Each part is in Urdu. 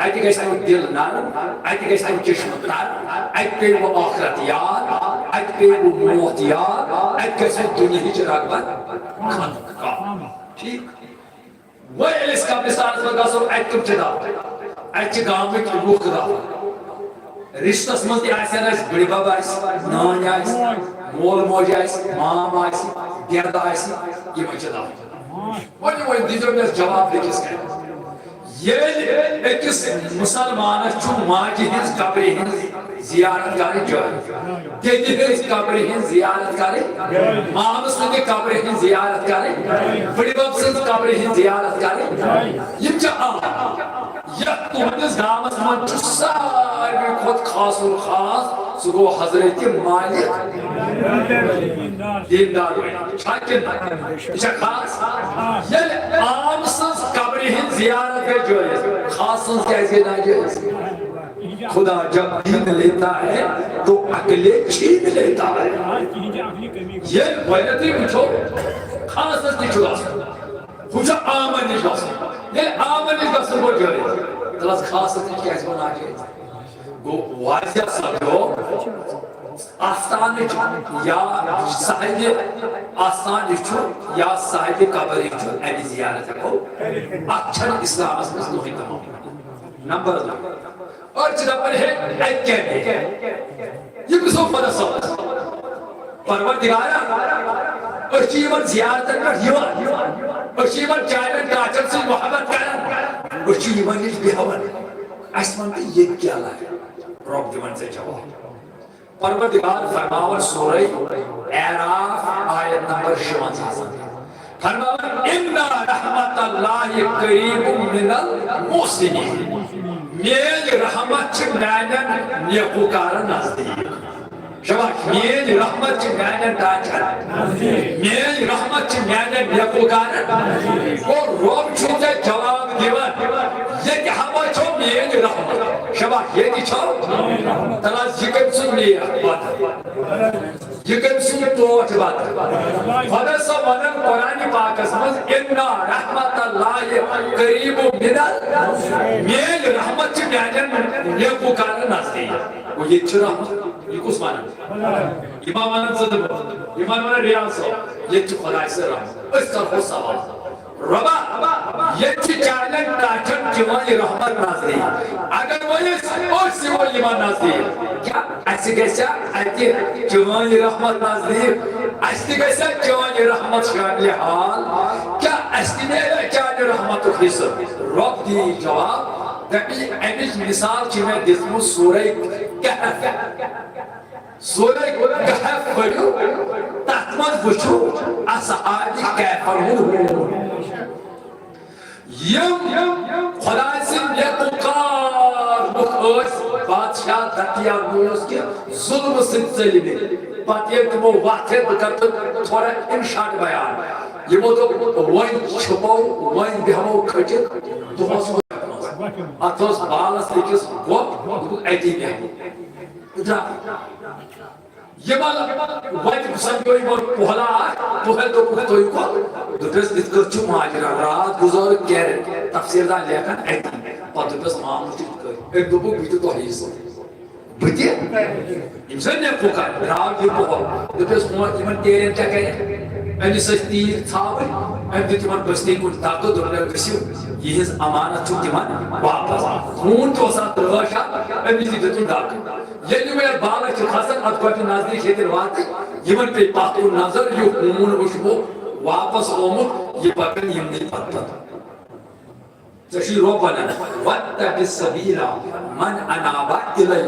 اتہ گژھِ امیُک دل نرم اتہ گژھِ امہِ چشمہٕ تر اتہ پیٚیہِ وۄنۍ ٲخرت یاد اتہ پیٚیہِ وۄنۍ موت یاد اتہ گژھِ دُنیہٕچ رغبت ختم ٹھیک وۄنۍ ییٚلہِ أسۍ قبرستانس منٛز گژھو اتہِ کٕم چھِ دَپان اتہِ چھِ گامٕکۍ لُکھ دَپان رشتس منٛز تہِ آسن اسہِ بٕڈِ بب آسہِ نانۍ آسہِ مول موج آسہِ مام آسہِ دٮ۪د آسہِ یِمے چھِ دَپان وۄنۍ دیٖزیو مےٚ جواب بیٚکِس کَتھِ ییٚلہِ أکِس مُسلمانس چھُ ماجہِ ہٕنٛز قبرِ ہٕنٛز زیارت کرٕنۍ جٲیِز دٮ۪دِ ہٕنٛز قبرِ ہٕنٛز زیارت کرٕنۍ مامہٕ سٕنٛدِ قبرِ ہٕنٛز زیارت کرٕنۍ بٕڈِ بب سٕنٛز قبرِ ہٕنٛز زیارت کرٕنۍ یِم چھِ عام یتھ تُہنٛدِس گامس منٛز چھُ ساروی کھۄتہٕ خاص الخاص سُہ گوٚو حضرت مالک دیندار چھا کِنہٕ یہِ چھا خاص ییٚلہِ عام سٕنٛز قبرِ ہٕنٛز زیارت گٔے جٲیِز خاص سٕنٛز کیٛازِ گٔے ناجٲیِز خدا جب دین لیتا ہے تو عقلیں چھین لیتا ہے یہ گۄڈنیٚتھٕے وٕچھو خاصس تہِ چھُ گژھُن ہُہ چھُ عامن نِش گژھُن ییٚلہِ عامن نِش گژھُن گوٚو جٲیِز تیٚلہِ خاصس نِش کیٛازِ گوٚو ناجٲیِز گوٚو واضح سپدیو آستانٕچ یا صاحبِ آستانٕچ چھُ یا صاحبِ قبرٕچ چھُ اَمہِ زیارت ہٮ۪کو اتھ چھنہٕ اسلامس منٛز کٕہۭنۍ تہِ معاملہٕ نمبر 2 أڑۍ چھِ دپان ہے اتہِ کیٛاہ بیٚیہِ یہِ گژھو خۄدا صٲبس پروردگارا أسۍ چھِ یِمن زیارتن پٮ۪ٹھ یِوان أسۍ چھِ یِمن چانٮ۪ن کاچن سۭتۍ محبت کران أسۍ چھِ یِمن نِش بیٚہوان اَسہِ وَن تہٕ ییٚتہِ کیٛاہ لگہِ رۄب دِوان ژےٚ جواب پروردگار فرماون سورہ اعراف آیت نمبر 56 فرماون اِنَّ رحمت اللہ قریب من المحسنین میٲنۍ رحمت چھِ میانٮ۪ن نیکوکارن نزدیٖک شباش میٲنۍ رحمت چھِ میانٮ۪ن داچن میٲنۍ رحمت چھِ میانٮ۪ن نیکوکارن گوٚو رۄب چھُ ژےٚ جواب دِوان ییٚتہِ ہوا چھو میٲنۍ رحمت شباش ییٚتہِ چھو تَلہٕ حظ یہِ کٔمۍ سُنٛد نیک وَتہٕ یہِ کٔمۍ سُنٛد ٹوٹھ وَتہٕ خۄدا صٲب وَنان قرآنِ پاکس منٛز اِنَّ رحمت اللہ قریب من میٲنۍ رحمت چھِ میانٮ۪ن نیکوکارن نزدیٖک گوٚو ییٚتہِ چھُ رحمت یہِ کُس وَنان یِما وَنان ژٕ دٕ یِمن وَنان ریاض صٲب ییٚتہِ چھُ خۄداے سٕنٛز رحمت أسۍ کرہو سوال رۄبا ییٚتہِ چھِ چانٮ۪ن ٹاچن چٲنۍ رحمت نزدیٖک اگر وۄنۍ أسۍ یِمو یِمن نزدیٖک کیٛاہ اَسہِ گژھیٛا اَتہِ چٲنۍ رحمت نزدیٖک اَسہِ تہِ گژھیٛا چٲنۍ رحمت شاملہِ حال کیٛاہ اَسہِ تہِ نیریا چانہِ رحمتُک حِصہٕ رۄب دِیہِ جواب دَپہِ اَمِچ مِثال چھِ مےٚ دِژمٕژ سورہ کہف سورہ کہف پٔرِو تتھ منٛز وٕچھو اصحابِ کہفن ہُنٛد یِم خۄداے سٕنٛدۍ نیکوکار لُکھ ٲسۍ بادشاہ دتیار اوس کہِ ظُلمہٕ سۭتۍ ژٔلۍمٕتۍ پتہٕ ییٚلہِ تِمو وَتھ ہٮ۪تھ بہٕ کرٕ تھوڑا اِنشاٹ بیان یِمو دوٚپ وۄنۍ چھُپو وۄنۍ بیٚہمو کھٔٹِتھ دۄہس اتھ اوس بالس أکِس گۄپھ دوٚپُکھ اتی بیٚہمو یِمن وَتہِ سمجھو یِمن پۄہلا اکھ پۄہل دوٚپُکھ تُہۍ کوٚت دوٚپُس یِتھ کٔٹھۍ چھُ ماجرا رات گُزٲرٕکھ گرِ تفسیٖر دار لیکھان اتی پتہٕ دوٚپُس مامہٕ تہِ یِتھ کٔٹھۍ أمۍ دوٚپُکھ بہٕ تہِ تۄہی سۭتۍ بہٕ تہِ یِم سٲنۍ نیکوکار درٛاو یہِ پۄہل دوٚپُس یِمن تیرٮ۪ن کیٛاہ کرِ أمِس ٲسۍ تیٖر ژھاوٕنۍ أمۍ دیُت یِمن بٔستی کُن دَکہٕ دوٚپُن گٔژھِو یِہٕنٛز امانت چھُ تِمن واپس خوٗن تہِ اوس اتھ ترٛٲش اکھ أمِس تہِ دِتُن دَکہٕ ییٚلہِ یِم یتھ بالس چھِ کھسان اتھ گۄڈٕ نزدیٖک ییٚتٮ۪ن واتہِ یِمن پیٚیہِ پتھ کُن نظر یہِ خوٗن وٕچھمو واپس آمُت یہِ پکان یِمنٕے پتہٕ پتہٕ ژےٚ چھُے رۄب ونان وَاتَّبِعْ سَبِیلَ مَنْ أَنَابَ إِلَيَّ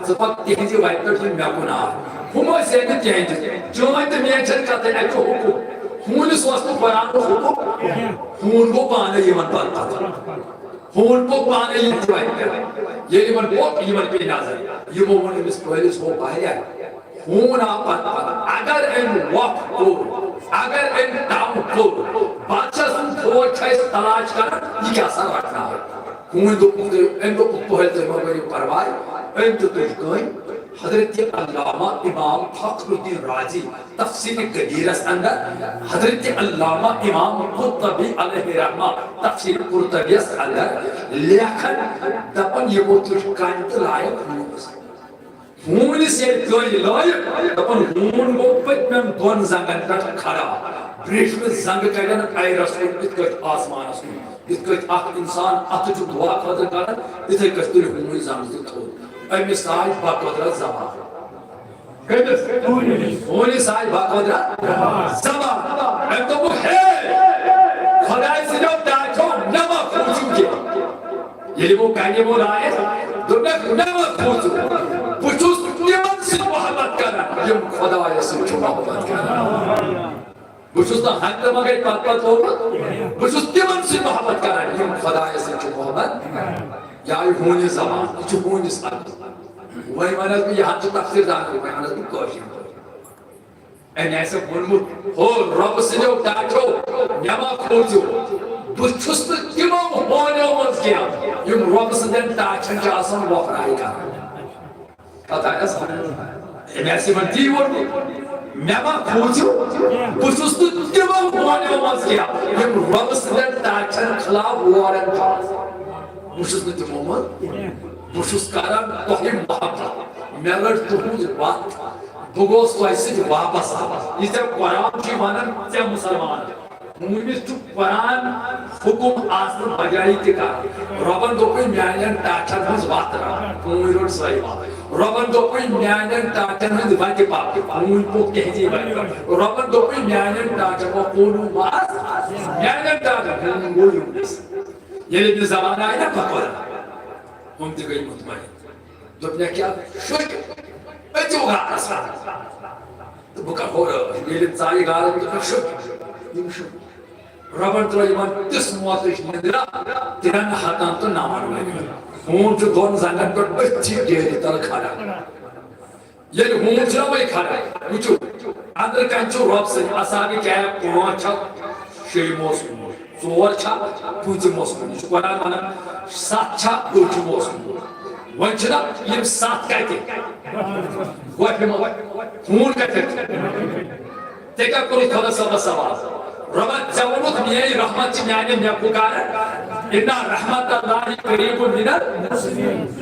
ژٕ پَکھ تِہنٛزِ وَتہِ پٮ۪ٹھ یِم مےٚ کُن آو ہُم ٲسۍ نہٕ تِہنٛدِ چٲنۍ تہٕ میٲنۍ چھنہٕ کتھٕے اَتہِ چھُ حُکُم خوٗنس اوس نہٕ قرآنُک حُکُم خوٗن گوٚو پانے یِمن پتہٕ پتہٕ خوٗن پوٚک پانے یِہنٛدِ وَتہِ پٮ۪ٹھ ییٚلہِ یِمن پوٚک یِمن پیٚیہِ نظر یِمو ووٚن أمِس پٲلِس گوٚو واریاہ خوٗن آو پتہٕ پتہٕ اگر أمۍ وۄپھ کوٚر اگر أمۍ دم کوٚر بادشاہ سُنٛد فوج چھُ اَسہِ تلاش کران یہِ کیٛاہ سا رٹناوِ خوٗن دوٚپُکھ أمۍ دوٚپُکھ پٲلۍ تُہۍ مہ کٔرِو پرواے أمۍ تہِ تُج کٔنۍ حضرت علامہ امام فخر الدین رازی تفسیر کبیرس اندر حضرت علامہ امام قرطبی علیہ رحمہ تفسیر قرطبیس اندر لیکن دپن یہ تر کانت لائق ہون سے گئی لائق دپن ہون گو پتمن دون زنگن پہ کھڑا بریشم زنگ کڑن پیرس ات آسمان ات اخ انسان ات دعا خاطر کر اتھے تل ہون زنگ تھوڑ امس سائے باقدرت زبان ہونی سائے باقدرت زبان ام تو ہے خدای سے جو داچو نما پوچھو کے یہ وہ کہنے وہ لائے نما پوچھو پوچھو تیمن سے محبت کرنا یم خدای سے محبت کرنا بچوس نا حق مگر پاکت ہوگا بچوس تیمن سے محبت کرنا یم خدای سے محبت یا ہونی زبان یہ ہونی سائے وہی مانس بھی یہاں تو تفسیر دانے میں مانس بھی کوشن این ایسے بنمت ہو رب سے جو ڈاچو نما کھوچو بچوس تیمن ہونے ہومز کیا یم رب سے دن ڈاچن جاسم وفرائی کا پتا ہے این ایسے من دیور نما کھوچو بچوس تیمن ہونے ہومز کیا یم رب سے دن ڈاچن خلاف وارن جاسم بچوس تیمن بشس کران تۄہہِ محبت مےٚ لٔڑ تُہنٛز وتھ بہٕ گوس تۄہہِ سۭتۍ واپس یہِ ژےٚ قرآن چھُے ونان ژےٚ مُسلمان موٗمِس چھُ قرآن حُکُم آسنہٕ بجایہِ تہِ کران رۄبن دوٚپُے میانٮ۪ن ٹاٹھن ہٕنٛز وتھ رٹ ہوٗنۍ روٚٹ سۄے وتھ رۄبن دوٚپُے میانٮ۪ن ٹاٹھن ہٕنٛدۍ وتہِ پک ہوٗنۍ پوٚک تِہنٛزی وتہِ رۄبن دوٚپُے میانٮ۪ن ٹاٹھن وقوٗلوٗ مَعَ میانٮ۪ن ٹاٹھن ہوٗن گوٚو یوٗنس ییٚلہِ مےٚ زبان آیہِ نا پکوان ہم تہِ گٔے مطمئن دوٚپ مےٚ کیٛاہ شُرۍ أژِو گارس تہٕ بہٕ کرٕ ہورٕ ییٚلہِ ژایہِ گارس دوٚپُکھ شُرۍ یِم شُرۍ رۄبن ترٲو یِمن تِژھ موتٕچ نِندرا ترٛٮ۪ن ہتن تہٕ نمن ہوٗن چھُ دۄن زنگن پٮ۪ٹھ أتھی ڈیرِ تل کھڑا ییٚلہِ ہوٗن چھُ نا وۄنۍ کھڑا وٕچھِو أنٛدرٕ کَنہِ چھُ رۄب سٕنٛدِ اصحابِ کہف 5 چھکھ 6 اوسمُت 4 چھا 5 اوسمُت یہِ چھُ قرآن ونان 7 چھا 8 اوسمُت وۄنۍ چھُنا یِم 7 کتہِ گۄپھِ منٛز ہوٗن کتہِ ژےٚ کیٛاہ کوٚرُتھ خۄدا صٲبس سوال رۄبن ژےٚ ووٚنُتھ میٲنۍ رحمت چھِ میانہِ مےٚ پُکاران اِنَّ رحمت اللہِ قریٖبٌ مِنَ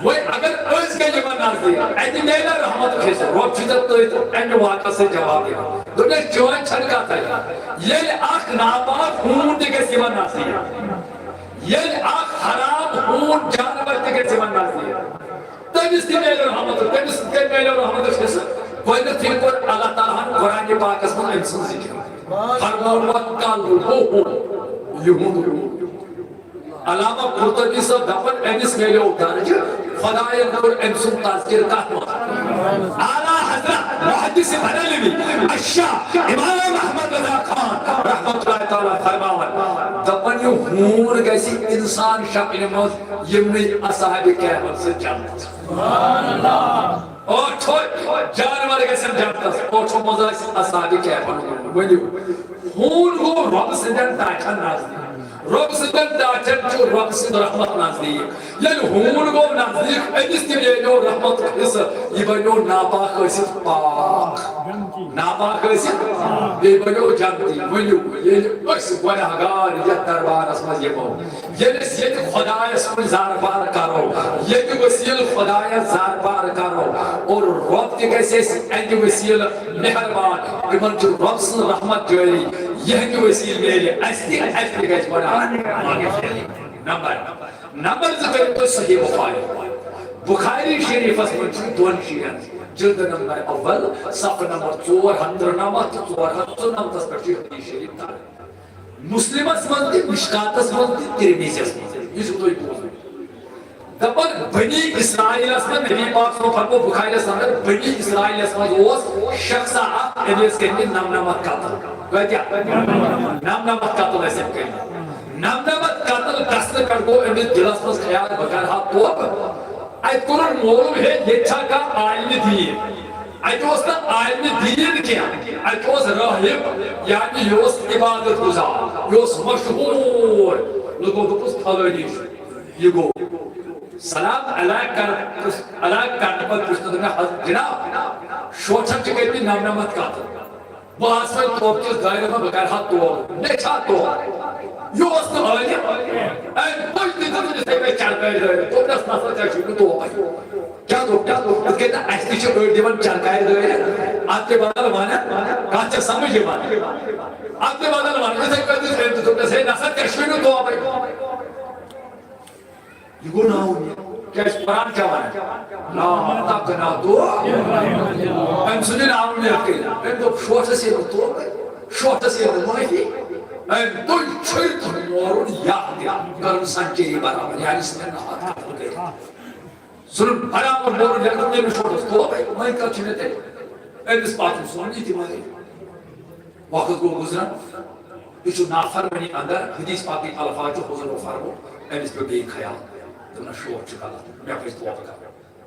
وۄنۍ اگر أسۍ گٔے یِمن نزدیٖک اَتہِ میلہِ رحمت کھسہِ رۄب چھُ ژےٚ تٔتھۍ اَمہِ واقعس سۭتۍ جواب دِوان دوٚپنَس چٲنۍ چھنہٕ کتھٕے ییٚلہِ اکھ ناپاک ہوٗن تہِ گژھِ یِمن نزدیٖک ییٚلہِ اکھ حرام ہوٗن جانور تہِ گژھِ یِمن نزدیٖک تٔمِس تہِ میلہِ رحمت تٔمِس تہِ میلیو رحمتس حِصہٕ گۄڈٕنیتھٕے کوٚر اللہ تعالیٰ ہن قرآنِ پاکس منٛز أمۍ سٕنٛز ذِکر علامہ قرطبی صاحب دپن أمِس میلیو درجہٕ خدایَن کوٚر أمۍ سُنٛد تذکِر کتھ منٛز اعلیٰ حضرت محدث بریلوی الشاہ امام احمد رضا خان رحمۃ اللہ تعالیٰ فرماوان دپن یہِ ہوٗن گژھِ انسان شکلہِ منٛز یِمنٕے اصحابِ کہفن سۭتۍ جنت جانور گژھن جنتس اوٹھو منٛز ٲسۍ اصحابِ کہفن ؤنِو ہوٗن گوٚو رۄبہٕ سٕنٛدٮ۪ن ٹاٹھن نزدیٖک رۄب سٕنٛدٮ۪ن ٹاٹھن چھُ رۄب سٕنٛز رحمت نزدیٖک ییٚلہِ ہوٗن گوٚو نزدیٖک أمِس تہِ میلیو رحمتُک حِصہٕ یہِ بنیو ناپاک ٲسِتھ پاک ناپاک ٲسِتھ بیٚیہِ بنیو جنتی ؤنِو ییٚلہِ أسۍ گۄنہگار یتھ دربارس منٛز یِمو ییٚلہِ أسۍ ییٚتہِ خۄدایس کُن زارپار کرو ییٚتہِ ؤسیٖلہٕ خۄدایس زارپار کرو اور رۄب تہِ گژھِ اَسہِ اَتہِ ؤسیٖلہٕ مہربان یِمن چھُ رۄب سٕنٛز رحمت جٲری یہنٛدِ ؤسیٖلہٕ میلہِ اَسہِ تہِ گژھِ بڑان نمبر 2 کٔرِو تُہۍ صحیح بخاری شریفس منٛز چھُ 2 شیٖن جلد نمبر اول صفحہ نمبر 499 تہٕ 499 پٮ۪ٹھ چھُ حدیث شریف دَرٕج مسلمس منٛز تہِ مشکاتس منٛز تہِ ترمذیَس منٛز تہِ یہِ چھُو تُہۍ بوزُن دپن بنی اسرائیلس منٛز نبی پاک صلی اللہ علیہ وسلم بخاریس اندر بنی اسرائیلس منٛز اوس شخصا اکھ أمۍ ٲسۍ کٔرمٕتۍ 99 قتل کۭتیاہ 99 قتل ٲسۍ أمۍ کٔرمٕتۍ 99 قتل گژھنہٕ پٮ۪ٹھ گوٚو أمِس دِلس منٛز خیال بہٕ کرٕ ہا توبہٕ اتہِ کوٚرُن معلوٗم ہے ییٚتہِ چھا کانٛہہ عالمہِ دیٖن اتہِ اوس نہٕ عالمہِ دیٖن کینٛہہ اتہِ اوس رٲہِب یعنی یہِ اوس عبادت گُزار یہِ اوس مشہوٗر لُکو دوٚپُس فلٲنی چھُ یہِ گوٚو سلام علیہ کرنے پر پوچھتے ہیں جناب شوچن چکے بھی نمنمت کا تھا وہ آسمائی توب چیز دائرہ میں بکر ہاتھ توب نیچھا توب یو اس تو آئے این پوچھتی تھا جسے میں چل پہے رہے تو نس نسل چاہشو توب آئی کیا توب اس کہتا ہے ایسی چھو ایڈ دیوان چل پہے رہے آپ کے بدل مانا کانچہ سمجھے مانا آپ کے بدل مانا جسے کہتے ہیں تو نسل چاہشو توب آئی یہ گناہ ہوئی کیا اس قرآن کیا مانا لا تقنطوا ان سنن عامل الكلام ان دو شوطة سيدو توبة شوطة سيدو ماهي ان دول شرط نورون يهدي قرم سنجي برامن يعني سنن نهار قتل غير سنن برامن نورون يهدي من شوطة توبة ما ينكر چنته ان اس باتن سنن اعتمادي وقت کو گزرن جو نافرمانی اندر حدیث پاکی الفاظ جو حضور فرمو ان اس پہ بے خیال تمہیں شور چکا میں اپنے توب کا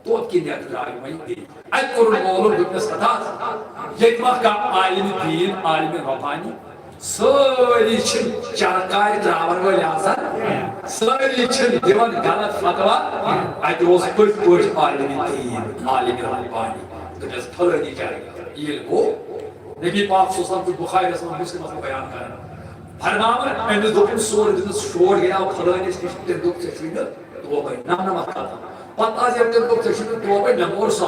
توب کی نیت رائی میں دی اذکر المولود ابن سطاس یتمہ کا عالم دین عالم ربانی ساری چھن چرکائی دراور ولی آزاد ساری چھن دیوان غلط فتوہ ات روز پٹ پٹ عالم دین عالم ربانی تمہیں پھلنی کرے یہ گو نبی پاک صلی اللہ علیہ وسلم بخاری رسول مسلم کو بیان کرنا فرماون امس دوپن سور دس شور گیا پھلنس نش تم دوپ سے توبہ نمنمت کرتا پتہ آز یب تم دوپ سے توبہ نمور سا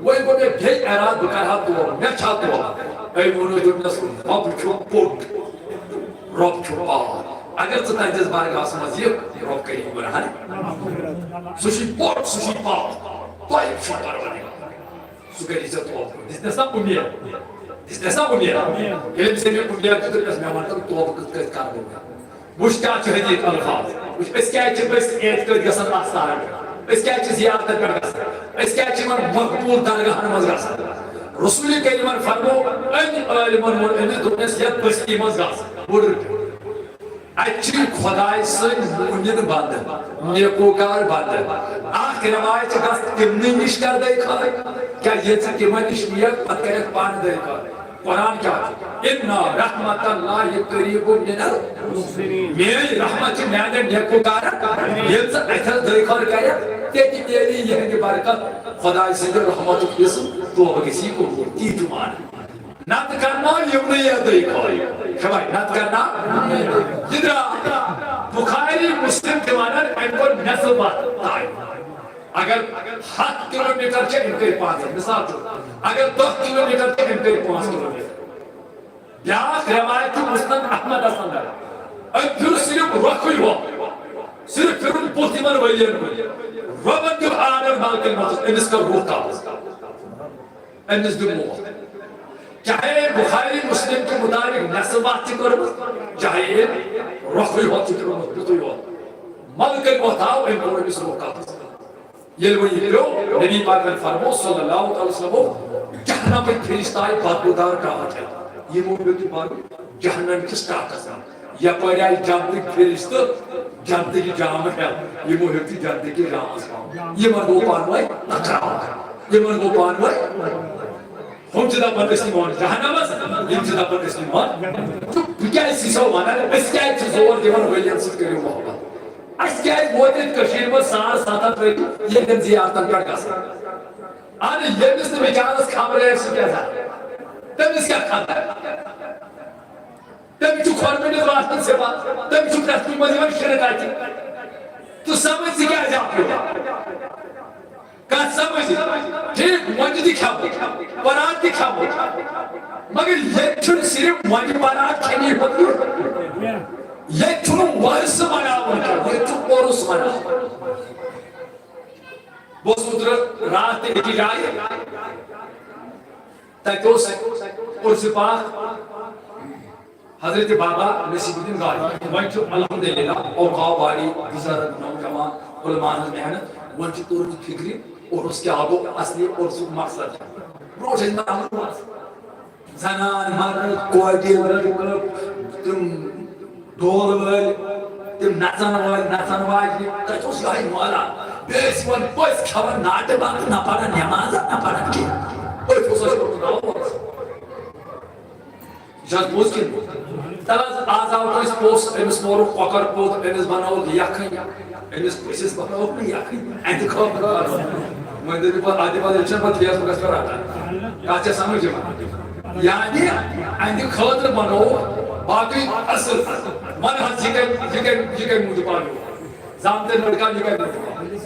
وہی گو میں بھیج اراد بکرہا توبہ میں چھا توبہ اے مونو دوپنس رب چھو پوٹ رب چھو پاک اگر تو تنجز بارگاہ سمجھ یہ رب کری برہن سوشی پوٹ سوشی پاک توئی چھو پروانے سو کری سے توبہ جس نے سب امید جس نے سب امید علم سے میں امید کی طرف میں مانتا ہوں توبہ کس کار ہوگا مشکا چہدی الفاظ اس کیا چھ بس اعتقاد گسن آثار اس کیا چھ زیارت پر گسن اس کیا چھ من مقبول درگاہ مز گسن رسول کریم فرمو ان عالمن ان دنس یت بستی مز گسن بوڑ اچھی خدای سن امید بند نیکوکار بند اخ روایت گس تمنی نش کر دے کھائے کیا یہ چھ تمن نش یہ پتہ کرک پان دے کھائے قرآن کیا ہے اِنَّا رحمت اللہ قریب من المحسنین میری رحمت میانے نیکوکارا یہ سے ایتھل دیکھر کرے تیکی میری یہ برکت خدا سے رحمت کس تو کسی کو تی جمان نت کرنا یہ نہیں دیکھو شباب نت کرنا جدرا بخاری مسلم دیوانہ ان کو نسل بات اگر 7 کلومیٹر چھ ان کے پاس مثال اگر 10 کلومیٹر چھ ان کے 5 کلومیٹر بیاق روایت مسند احمد حسن ان پھر صرف رکھوئی ہوا صرف پھر ان پوتیمن ویلین ہوئی ربن جو آنر مالکل مجھے انس کا روح کابز انس دموہ چاہے بخاری مسلم کے مطابق نسل بات چی کرو چاہے رکھوئی ہوا چکر مطلوئی ہوا مالکل محتاو ان کو انس روح کابز یہ وہی لو نبی پاک نے فرمایا صلی اللہ علیہ وسلم جہنم میں فرشتہ بدبودار کہا ہے یہ موجود بات جہنم کی سٹاکس یا پڑھائی جانتے فرشتہ جانتے کی جام ہے یہ موجود جانتے کی جام یہ مرگو پانوائے نکراو یہ مرگو پانوائے ہم جدا پر اسلیمان جہنم ہے ہم جدا پر اسلیمان تو کیا اسی سو مانا ہے اس کیا ایک زور دیوان ویلین سکتے ہیں محبت اس کیا ایک موجود کشیر میں سار ساتھ رہی یہ دن زیارتن پر کسا آنے یہ مثل بیچارس خبر ہے اس کیا تھا تم اس کیا کھاتا ہے تم چو خورمین راستن سے بات تم چو پرسکوی مزیون شرک آتی تو سمجھ سے کیا جاپ ہوگا کہا سمجھ ٹھیک منج دکھاو پرات دکھاو مگر یہ چھن صرف منج پرات کھینی ہوتی یہ چھن ورس منا ہوتا یہ چھن ورس منا بس مدرد رات ایک جائے تاکوس عرص پاک حضرت بابا نصیب الدین غاری وانچو الحمدللہ اوقاو باری گزارت نوجوان علماء محنت وانچو طور فکری اور اس کے آگو اصلی اور اس مقصد روز اندام زنان مرد کوئی تم دول ول تم نچن واجی تاکوس یہی مولا بیس ون پس کھوان ناٹے باقی نہ پڑھا نمازا نہ پڑھا کی اوہ فوسا شروع کرنا جات بوز کن تلاز آزاو تو اس پوس امس مورو قوکر پوت امس بناو یخن أمس بسيس بناوه يا أخي أنت خوف بناوه من ذي بعض عادي بعض الشيء بعض فياس بس كراتا كاتش سامج ما يعني عندك خوف بناوه باقي أصل من هالجيك موجود بانو زامن لڑکا جيك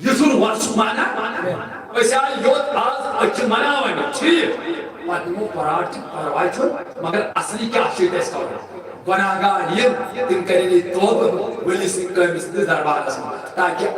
Yusur wasu mana, pasal yot az acı mana var mı? Çiğ. Mademu paray çor, magar asli kya şey test kar. Gunagar din kareli tob, veli sikkamizde darbar asma. Taki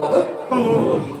tob.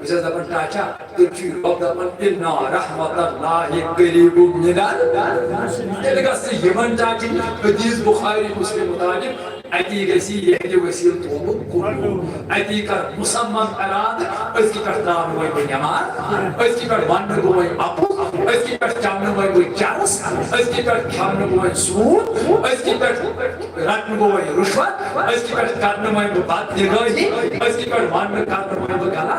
bisa dapat baca tujuh dapat inna rahmatallahi qaribun minal delegasi Yemen jadi hadis Bukhari Muslim mutajib ati gasi yehdi wasil tubu kullu ati kar musamman arad aski kar dam way benyamar aski kar wan way apu aski kar chamnu way charas aski kar khamnu way soon aski kar ratnu way rushwat aski kar karnu way baat digahi aski kar wan karnu way gala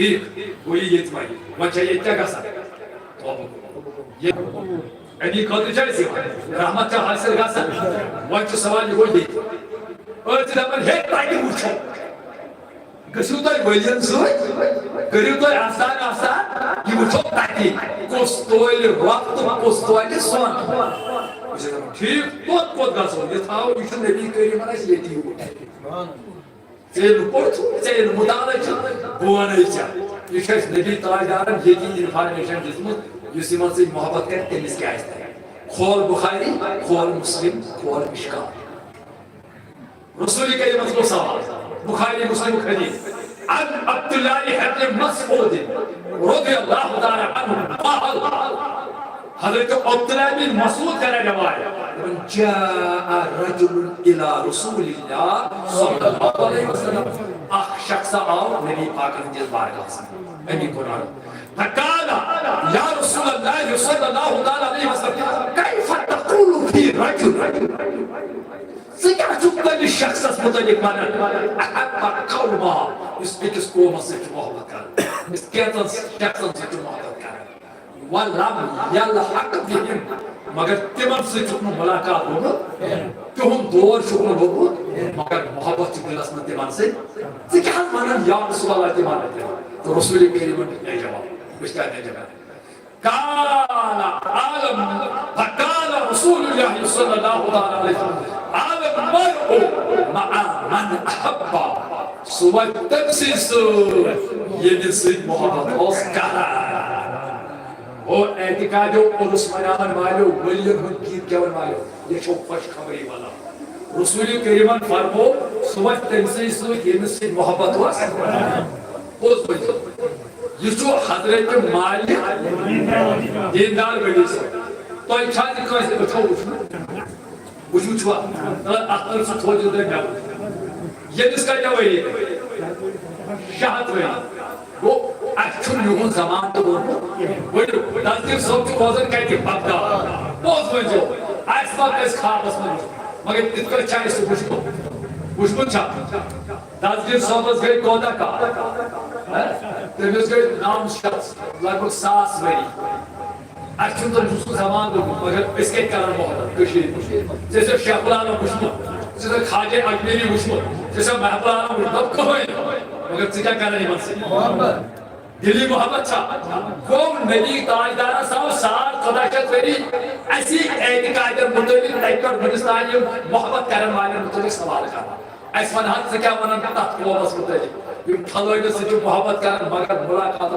ٹھیک وہی یہ وجہ یہ کیا گژھان امی خاطر رحمت حاصل گژھان وجہ سوال یہ دپان ہے تتہ وچھو گژھو تُہۍ ؤلین سۭتۍ کٔرِو تُہۍ آسان آسان یہ وٕچھو تتہِ کُس تولہِ رۄپ تہٕ کُس تولہِ سۄن ٹھیک توٚت کوٚت گژھو یہ تھاو یہ چھُ نبی کریٖمن اَسہِ ییٚتی ژےٚ پوٚرتھٕ ژےٚ مُطالعہ چھُ بہٕ وَنَے ژےٚ یہ چھُ اَسہِ نبی تاجدارن ییٚتی انفارمیشن دِژمٕژ یُس یِمن سۭتۍ محبت کرِ تٔمِس کیٛاہ آسہِ تگان کھول بخاری کھول مسلم کھول مشکات رسول کریم کو سوال بخاری مسلم حدیث عن عبد الله بن مسعود رضی اللہ تعالی عنہ قال حضرت عبد الله بن مسعود کا روایت جاء رجل الى رسول الله صلی اللہ علیہ وسلم اخ شخص آو نبی پاک کے بارگاہ سے نبی قرآن فقال یا رسول اللہ صلی اللہ علیہ وسلم کیف تقول فی رجل سکن شخص متعلق احب قوما اس بیکس قومس سے محبت کر اس کیتن شخصن سے محبت کر ولم یلحق بهم مگر تمن سے ملاقات ہوگا تہن دور شکن ہوگا مگر محبت دلس میں تمن سے کیا ونان یا رسول اللہ تمن تو رسول کریم نے جواب بشتا نے جواب قال عالم فقال رسول الله صلى الله عليه وسلم عالم المرء مع من احب سوى تمسيس ينسي محبت اوسكارا اور اعتقاد اور عثمان والو ولین ہن گیت گیون والو یہ چھو خوش خبری والا رسول کریم فرمو سوى تمسيس ينسي محبت اوسكارا اس وجہ یہ چھو حضرت مالک دیندار ولی سے تو چھان کیسے بچو وجو چھوا اخر سے تھوڑی دیر میں یہ جس کا کیا ولی شاہد ولی وہ اچھو یون زمان تو ولی دستیر سوچ کوزن کہتی بابدا بہت وجو ایس بات اس خواب اس میں مگر اتکر چاہے سے وشکو چھا دستیر سوچ گئی کودا کا تمس گئی نام شخص لگ بھگ 100 ؤری اچھا تو جسو زمان دو مگر اس کے کرن محبت کشیر جیسے شیخ العالم وشمت جیسے خواجہ اجمیری وشمت جیسے محب العالم وشمت کوئی مگر کیا کرن ایمان سے دلی محبت چھا وہ نبی تاجدارہ ساو 100 ؤری ایسی اعتقاد مطلق تیکر بنستانی محبت کرن والے مطلق سوال کرنا ایس ونہت سے کیا ونن تحت قومس مطلق یہ پھلوئی سے جو محبت کرن مگر ملاقات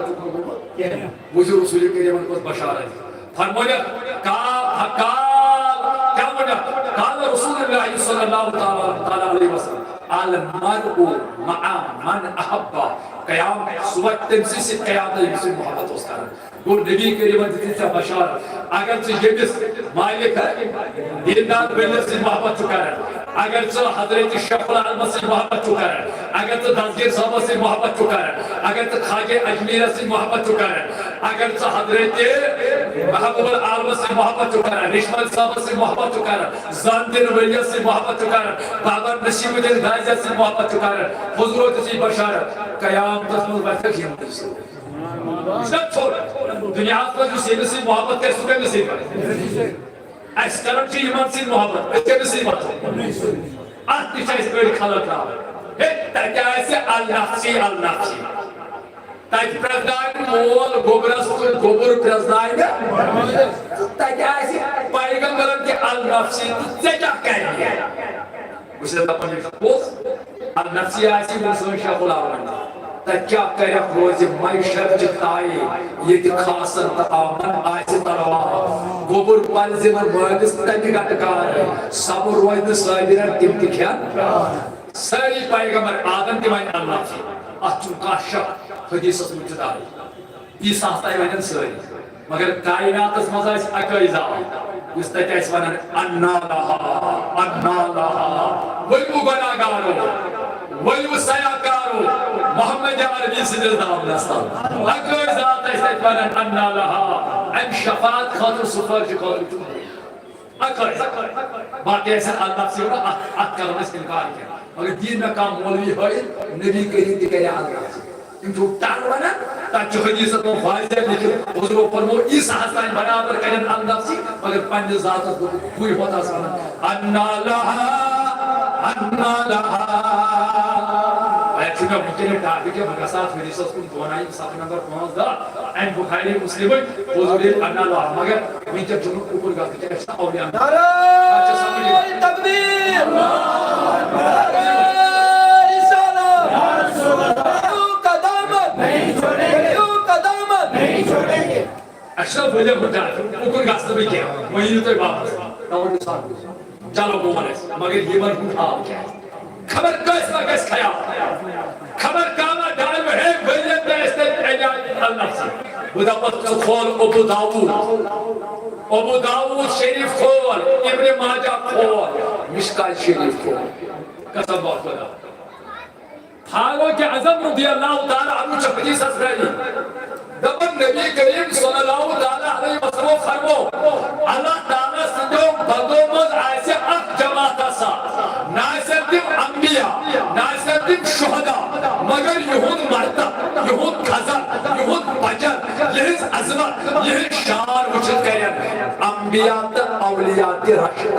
وہ جو رسول کریم کو بشارت فرمایا قال رسول اللہ صلی اللہ علیہ وسلم المرء مع من احب قیام صبح تمسی سے قیام سے محبت اس کرن وہ نبی کریم سے بشارت اگر سے یہ مالک ہے دیندار ولی سے محبت کرن اگر تو حضرت شیخ العالم سے محبت کرن اگر تو دستگیر صاحب سے محبت کرن اگر تو خواجہ اجمیر سے محبت کرن اگر تو حضرت محبوب العالم سے محبت کرن رشمل صاحب سے محبت کرن زاندر ولی سے محبت کرن بابا نصیب الدین غازی سے محبت کرن حضرت سے بشارت قیام تسمل بیٹھک ہی سب چھوڑ دنیا پر جو سینے سے محبت کر سکے نصیب اس کرم کی ایمان سے محبت اس کے نصیب آتی چاہیے کوئی خلق رہا ہے تاکہ ایسے النفسی تاکہ پرزدائن مول گوبرس گوبر پرزدائن تاکہ ایسے پیغمبرن کے النفسی سے کیا کہیں گے اسے اپنے پوس النفسی ایسی منصور شاہ غلام تکیا کرے روز معیشت جتائی یہ خاصن تآمن آئیسی تروان گوبر پالزمن مہدس تنگی گٹکار صبر روید سائدرن تم تکھیان ساری پیغمبر آدم دیوائن اللہ کی اچھو کاشا حدیث اس مجداری یہ سانستائی وینن ساری مگر کائنات اس مزائس اکائی زائی اس تکیا اس ونن انا لہا ویو گناگارو ویو سیاکارو محمد عربی سے دردام نستان اکر ذات ایسے ونن انا لہا ان شفاعت خاطر سفر جی خاطر اکر باقی ایسے اللہ سے ہونا اکر میں اس انکار کیا مگر دین میں کام مولوی ہوئی نبی کریم دی کرے آدھر جو ٹانوانا تاکہ حدیث کو واضح لکھے حضور فرمو اس حسن برابر کرن النفسی مگر پنج ذات کو کوئی ہوتا سنا انا لها ایک میں ممکن ٹاپک ہے مگر ساتھ حدیث کو دونائی صف نمبر 15 ان بخاری مسلم حضور انا لها مگر میں جب جنوں اوپر گا کہ ایسا اولیاء نعرہ تکبیر اللہ اکبر اشرف وجہ بٹا اوپر گاست بھی کیا وہی تو واپس چلو بولے مگر یہ مر اٹھا کیا خبر کیس کھیا خبر کاما ڈال ہے وجہ تے علاج اللہ سے بدا پت کھول ابو داؤد شریف کھول ابن ماجہ کھول مشکات شریف کھول قسم خدا فاروق اعظم رضی اللہ تعالی عنہ چھ حدیث اسرائی دبن نبی کریم صلی اللہ تعالی علیہ وسلم فرمو اللہ تعالی سندو بدومز آئیسے اک جماعت سا نائسر تم انبیاء نائسر تم شہداء مگر یہود مرتب یہود خزر یہود بجر یہز عظمت یہز شان وچھت کریں انبیاء تا اولیاء تی رشد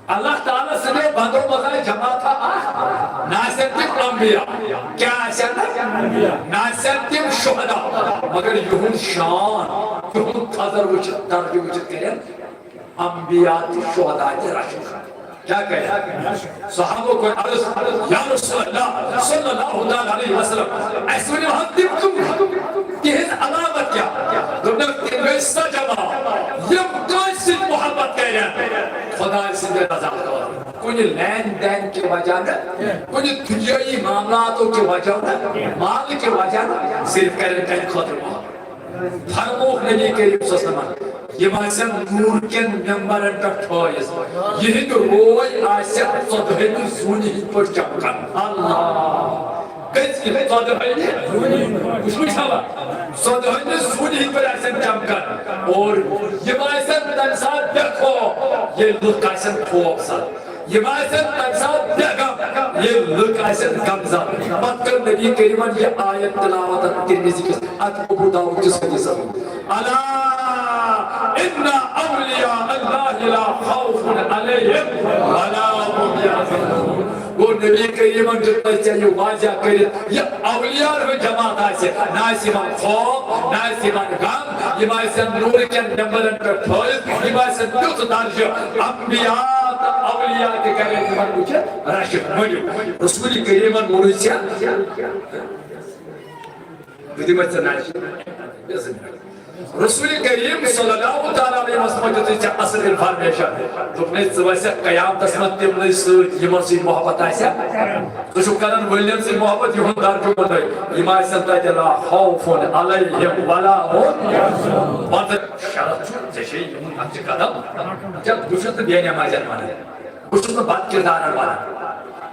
اللہ تعالیٰ سے بندوں مزائی جماعت تھا ناصر تم انبیاء کیا ایسا ناصر تم شہداء مگر یہود شان یہود قدر وچت درجہ وچت کریں انبیاء تی شہداء تی رشد کیا کہے صحابوں کو عرض یا رسول اللہ صلی اللہ علیہ وسلم ایسے نے وہاں تم تیز علامت کیا دنیا تیوے سجمہ یم کوئی محبت کہہ رہے خدا سے رضا کوئی لین دین کی وجہ نہ کوئی دنیائی معاملاتوں کی وجہ نہ مال کی وجہ نہ صرف کرنے خاطر محبت فرموخ نبی کریم صلی اللہ علیہ وسلم یہ ماسن نور کن ممبرن کا ٹھوئیس یہ تو روئی آسن صدہن زونی پر چمکن اللہ کس صدہن کچھ بھی چھوا صدہن زونی پر آسن چمکن اور یہ ماسن تنسان دیکھو یہ لک آسن ٹھوک سا یہ ماسن تنسان دیکھا یہ لک آسن گمزا بات کر نبی کریمان یہ آیت تلاوت ترمیزی کس اتبو داود جس حدیث اللہ إن أولياء الله لا خوف عليهم ولا هم يحزنون وہ نبی کریم جتنا چاہیے واضح کرے یہ اولیاء و جماعت آئیسے نائسیمان خوف نائسیمان غم یہ مائسن نور کے نمبرن پر ٹھوئل یہ مائسن دوت درجہ انبیاء اولیاء کے کرے تمہر پوچھے راشد مجھو رسول کریم مروچیا بدی مجھے نائشد رسول کریم صلی اللہ علیہ وسلم جو تیچہ اصل انفارمیشن تو اپنے ویسے قیام تسمت تیمنی سوچ یہ مرسی محبت آئیسا تو شکرن ولیم سے محبت یہ در جو بتائی یہ آئیسا تاید اللہ خوفون علیہم ولا ہون بات شرط چھو جیسے یہ اچھے قدم جب دوشت بیا نمازن مانا دوشت میں بات کردارن مانا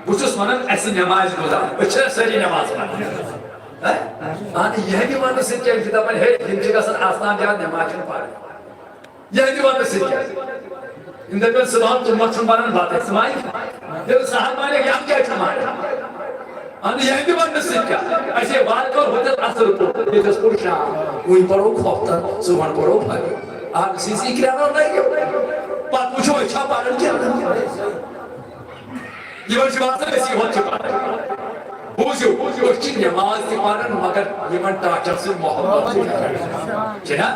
دوشت مانا ایسی نماز گزار اچھے سری نماز مانا یہ بھی ماننے سے کیا کتابن ہے جن جگہ سن آسان جہاں نماز پڑھے یہ بھی ماننے سے کیا ان دن سبحان تم مچھن بانن بات ہے سمائی جب صاحب مانے کہ ہم کیا سمائے یہ بھی ماننے سے کیا ایسے بات کر ہوتے اثر پر یہ دس پر شاہ وہی پڑھو خوفتا سبحان پڑھو بھائی آپ سی کرامہ نہیں گئے بات پوچھو اچھا پارن کیا یہ بڑی بات ہے ایسی ہوت چکا بوزیو اچھی نماز کی پارن مگر یمن ٹاچر سے محبت چنا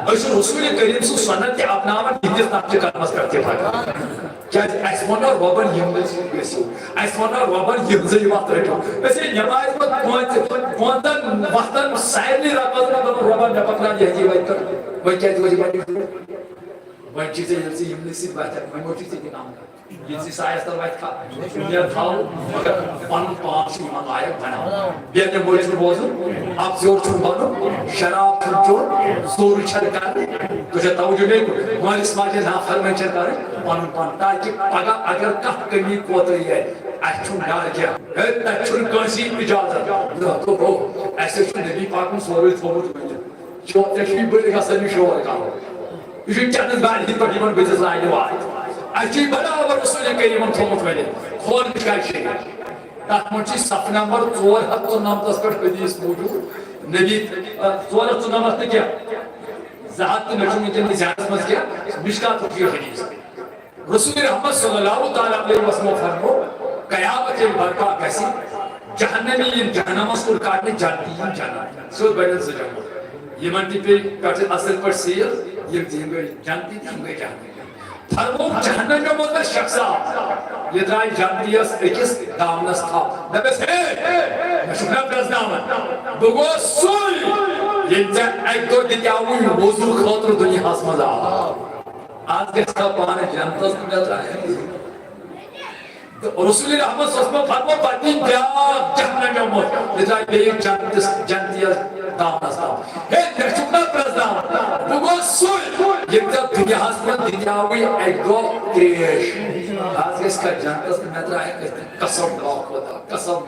ایسو رسول کریم سے سنت کے اپناون ہندس نقش کرمس کرتے پاکا کیا ایسمانا روبن یمز بیسو ایسمانا روبن یمز وقت رکھو ویسے نماز میں پوندن وقتن سائرلی رابطن روبن نپکران یہ جی وائد کر وائد کیا جو جی وائد چیزیں یمزی یمز سی بات ہے وائد چیزیں کی نام کر یہ سی سائستر وائد کھا یہ تھاو مگر پان پاک سی ایمان آئے بنا بیانے مولی چھوڑ بوزو آپ زور چھوڑ بانو شراب چھوڑ چھوڑ زور چھڑ کرنے تجھے توجہ نہیں کو مال اسماعیل نافر میں چھڑ کرے پان تاکہ پگا اگر کہت کمی کوتری ہے اچھو ڈار کیا اچھو کنسی اجازت تو رو ایسے چھو نبی پاک میں سوری تھوڑ چھو تشوی بڑی گا سنی شوار کا یہ چھو چند بار ہی پر ایمان بیزس لائنے وائی اچھی بڑا رسول کریم تھومت ویلے خور مشکل شئی تات منچ صف نمبر 494 پر حدیث موجود نبی 494 کیا زہات نجوم کے زیادہ مز کیا مشکات کی حدیث رسول رحمت صلی اللہ تعالی علیہ وسلم فرمو قیامت برپا گسی جہنمی جہنم کو کاٹنے جانتی ہیں جہنم سو بیان سے جانو یہ منٹی پہ کاٹے اصل پر سیل یہ دین گئی جانتی تھی گئی جانتی فرمو جہنم میں موتا شخصا یہ درائی جانتی ہے ایکس دامنس تھا نبیس میں شکرہ پرز دامن بگو سوئی یہ جا ایک دو دیتیاوی وضو خاطر دنیا حسمز آج کے ساتھ پانے جانتاز میں جاتا ہے رسول رحمت صلی اللہ علیہ وسلم فرمو پاتی بیاق جہنم میں موت یہ درائی بیک جانتی ہے دامنس تھا ہے شکرہ پرز دامن بگو سوئی یہ جا دنیا حسمز دیتیاوی ایک دو کریش آج کے ساتھ جانتاز میں جاتا ہے قسم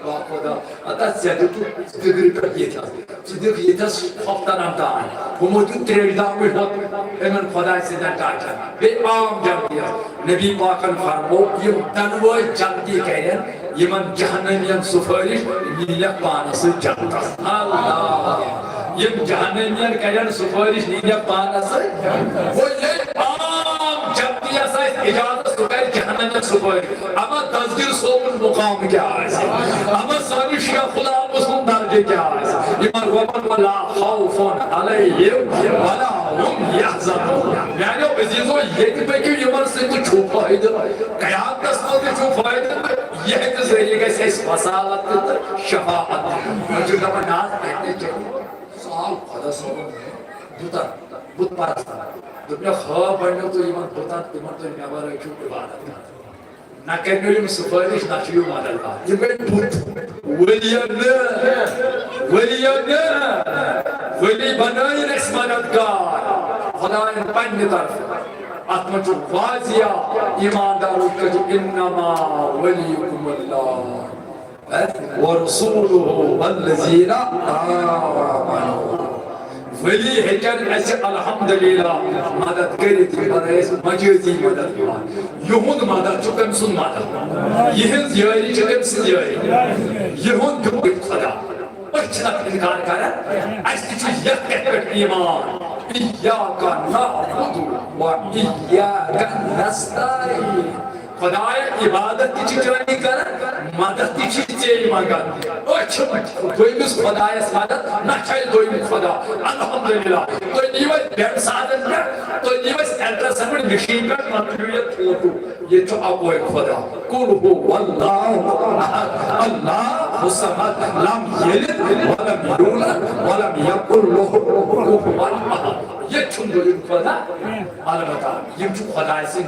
باق ہودا اتا زیادہ تو فکری پر یہ تھا صدیق یہ تھا ہفتہ نام دان وہ موجود تریڑ داوی ہوت امن خدا سے ڈاٹا بے عام جانتی ہے نبی پاکن فرمو یہ دنوئی جانتی کہن یہ من جہنمین سفارش نیلہ پانس جانتا اللہ یہ جہنمین کہن سفارش نیلہ پانس وہ یہ عام جانتی ہے سائز اجازت سکر جہنمین سفارش اما تذکر صوبن مقام کیا ہے اما سانی شیعہ خدا مسلم درجے کیا ہے ایمان ومن ولا خوفون علیہم ولا هم یحزنون یعنی عزیزو یہ کہ بکی ایمان سے تو چھو فائدہ قیام دستوں سے چھو فائدہ یہ تو ذریعے گئے سے اس وصالت شفاعت مجھے کہا ناز کہتے چاہیے سوال خدا صاحب بوتان بوت پارستا دنیا خواب بڑھنے تو ایمان بوتان ایمان تو نیابر ہے چھو عبادت کرتا نہ کہنے یم سفارش نہ چھو مدد کا یہ بے بوت ولی بنائی رس مددگار خدای پنی طرف اتمنچو واضیا ایماندارو کجو انما ولیکم اللہ ورسولہ والذین آمنوا ولی ہیکن ایسے الحمدللہ مدد کری تھی برائیس مجیزی مدد یہود مدد چکم سن مدد یہن یاری چکم سن یاری یہن دنگ خدا اچھنک انکار کرن ایسی چیز یک کہت ایمان ایاکا نعبدو و ایاکا نستعین خدای عبادت کی چیزیں کرن مدد کی چیزیں مانگن دویمس خدای مدد نہ چاہے دویم خدا الحمدللہ تو نیوز بیم سادن پر تو نیوز ایڈرسن پر مشین پر مطلویت فوٹو یہ تو اپوئی خدا قل هو اللہ اللہ الصمد لم یلد ولم یولد ولم یکن له کفوا احد یہ چھن دویم خدا البتہ یہ چھو خدای سن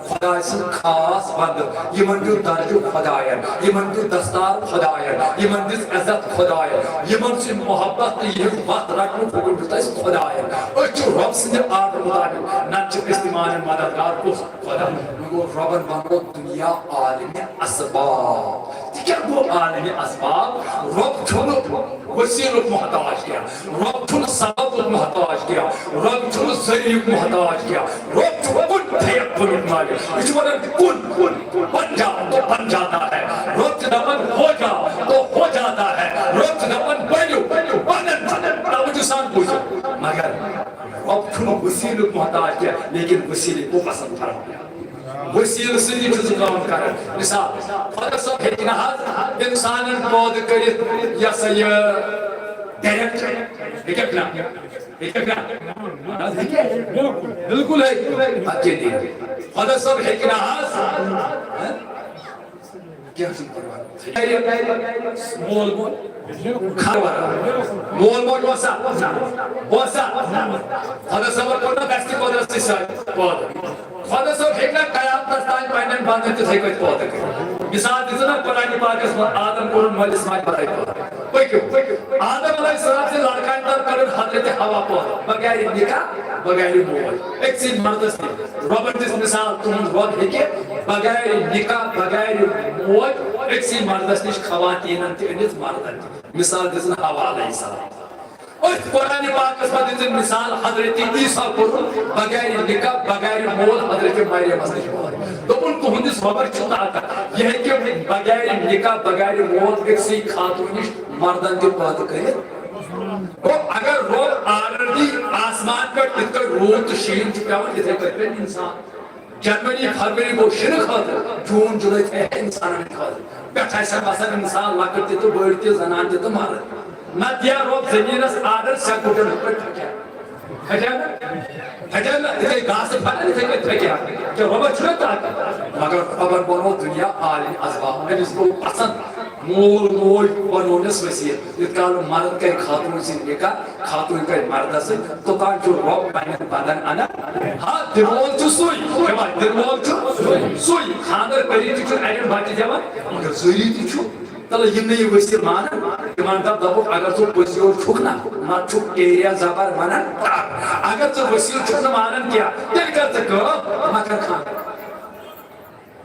خدای سن خاص بند یہ من جو درجو خدایان یہ من جو دستار خدایان یہ من جس عزت خدایان یہ من سے محبت یہ وقت رکھنے کو گلتا ہے خدایان اور جو رب سے آرد مطابق نچ استعمال مددگار کو خدا مگو ربن بانو دنیا عالم اسباب کیا وہ عالم اسباب رب چھوڑو وسیلت محتاج کیا رب چھوڑو سبب محتاج کیا رب چھوڑو ذریع محتاج کیا رب چھوڑو کن تھیک بلد مالی اس وقت کن بن جا تو بن جاتا ہے رب چھوڑو ہو جا تو ہو جاتا ہے رب چھوڑو بنو بنن توجہ سان پوچھو مگر رب چھوڑو وسیلت محتاج کیا لیکن وسیلت کو پسند فرمایا وسیل سنی چیز کام کرے مثال خدا صاحب ہیکنا حد انسانن پود کرت یا سا یہ ڈائریکٹر دیکھے پلا بالکل ہے اچھے دیں خدا صاحب ہیکنا حد کیا مول مول مول مول واسا خدا صاحب کرنا بیستی قدرت سے شاید پود خدا صاحب ہیکنا قیام دستان پائنن باندھنے تو تھے کوئی پود کرے مثال دیزنا قرآن پاک اس میں آدم قرآن مال اسماعیل بتائی پود آدم علیہ السلام سے لڑکان تر کرن حضرت ہوا پود بغیر نکاح بغیر مول ایک سین مردس نے رابرٹ جس مثال تم رب ہے کہ بغیر نکاح بغیر مول ایک سین مردس نے خواتین انت انت مردن مثال دیزنا ہوا علیہ السلام اس قرآن پاک اس میں مثال حضرت عیسیٰ کو بغیر نکاح بغیر مول حضرت مریم اس دوپن تہندس خبر طاقت یہ کہ بغیر نکاح بغیر مول اکسی خاتون مردن کے پاد کرے اگر روز آلریڈی آسمان پر اتنا رود شین پیوان اتنے کرتے انسان جنوری فروری کو شن خاطر جون جولائی تھے انسان خاطر بیٹھا ایسا مثلا انسان لکڑ تو بڑھتی زنان تو مرد نہ دیا روب زمین اس آدر سے گھٹن پر ٹھکیا ہجانا اتنے گاس پھانا اتنے ٹھکیا کہ روبا چھوٹا مگر خبر بنو دنیا عالم ازباب میں اس کو پسند مول مول بنونس وسیع اتکال مرد کا خاتون سے نکا خاتون کا مرد سے تو کان جو روب پہنے بدن انا ہاں درول چو سوئی درول چو سوئی خاندر پری چو ایڈن باتی جاوا مگر زوری تی چو تلا یہ نہیں وسیع مانا ایمان دا دبو اگر تو وسیع چھکنا ما چھک ایریا زبر مانا اگر تو وسیع چھکنا مانا کیا تل کرتا کرو مکر خان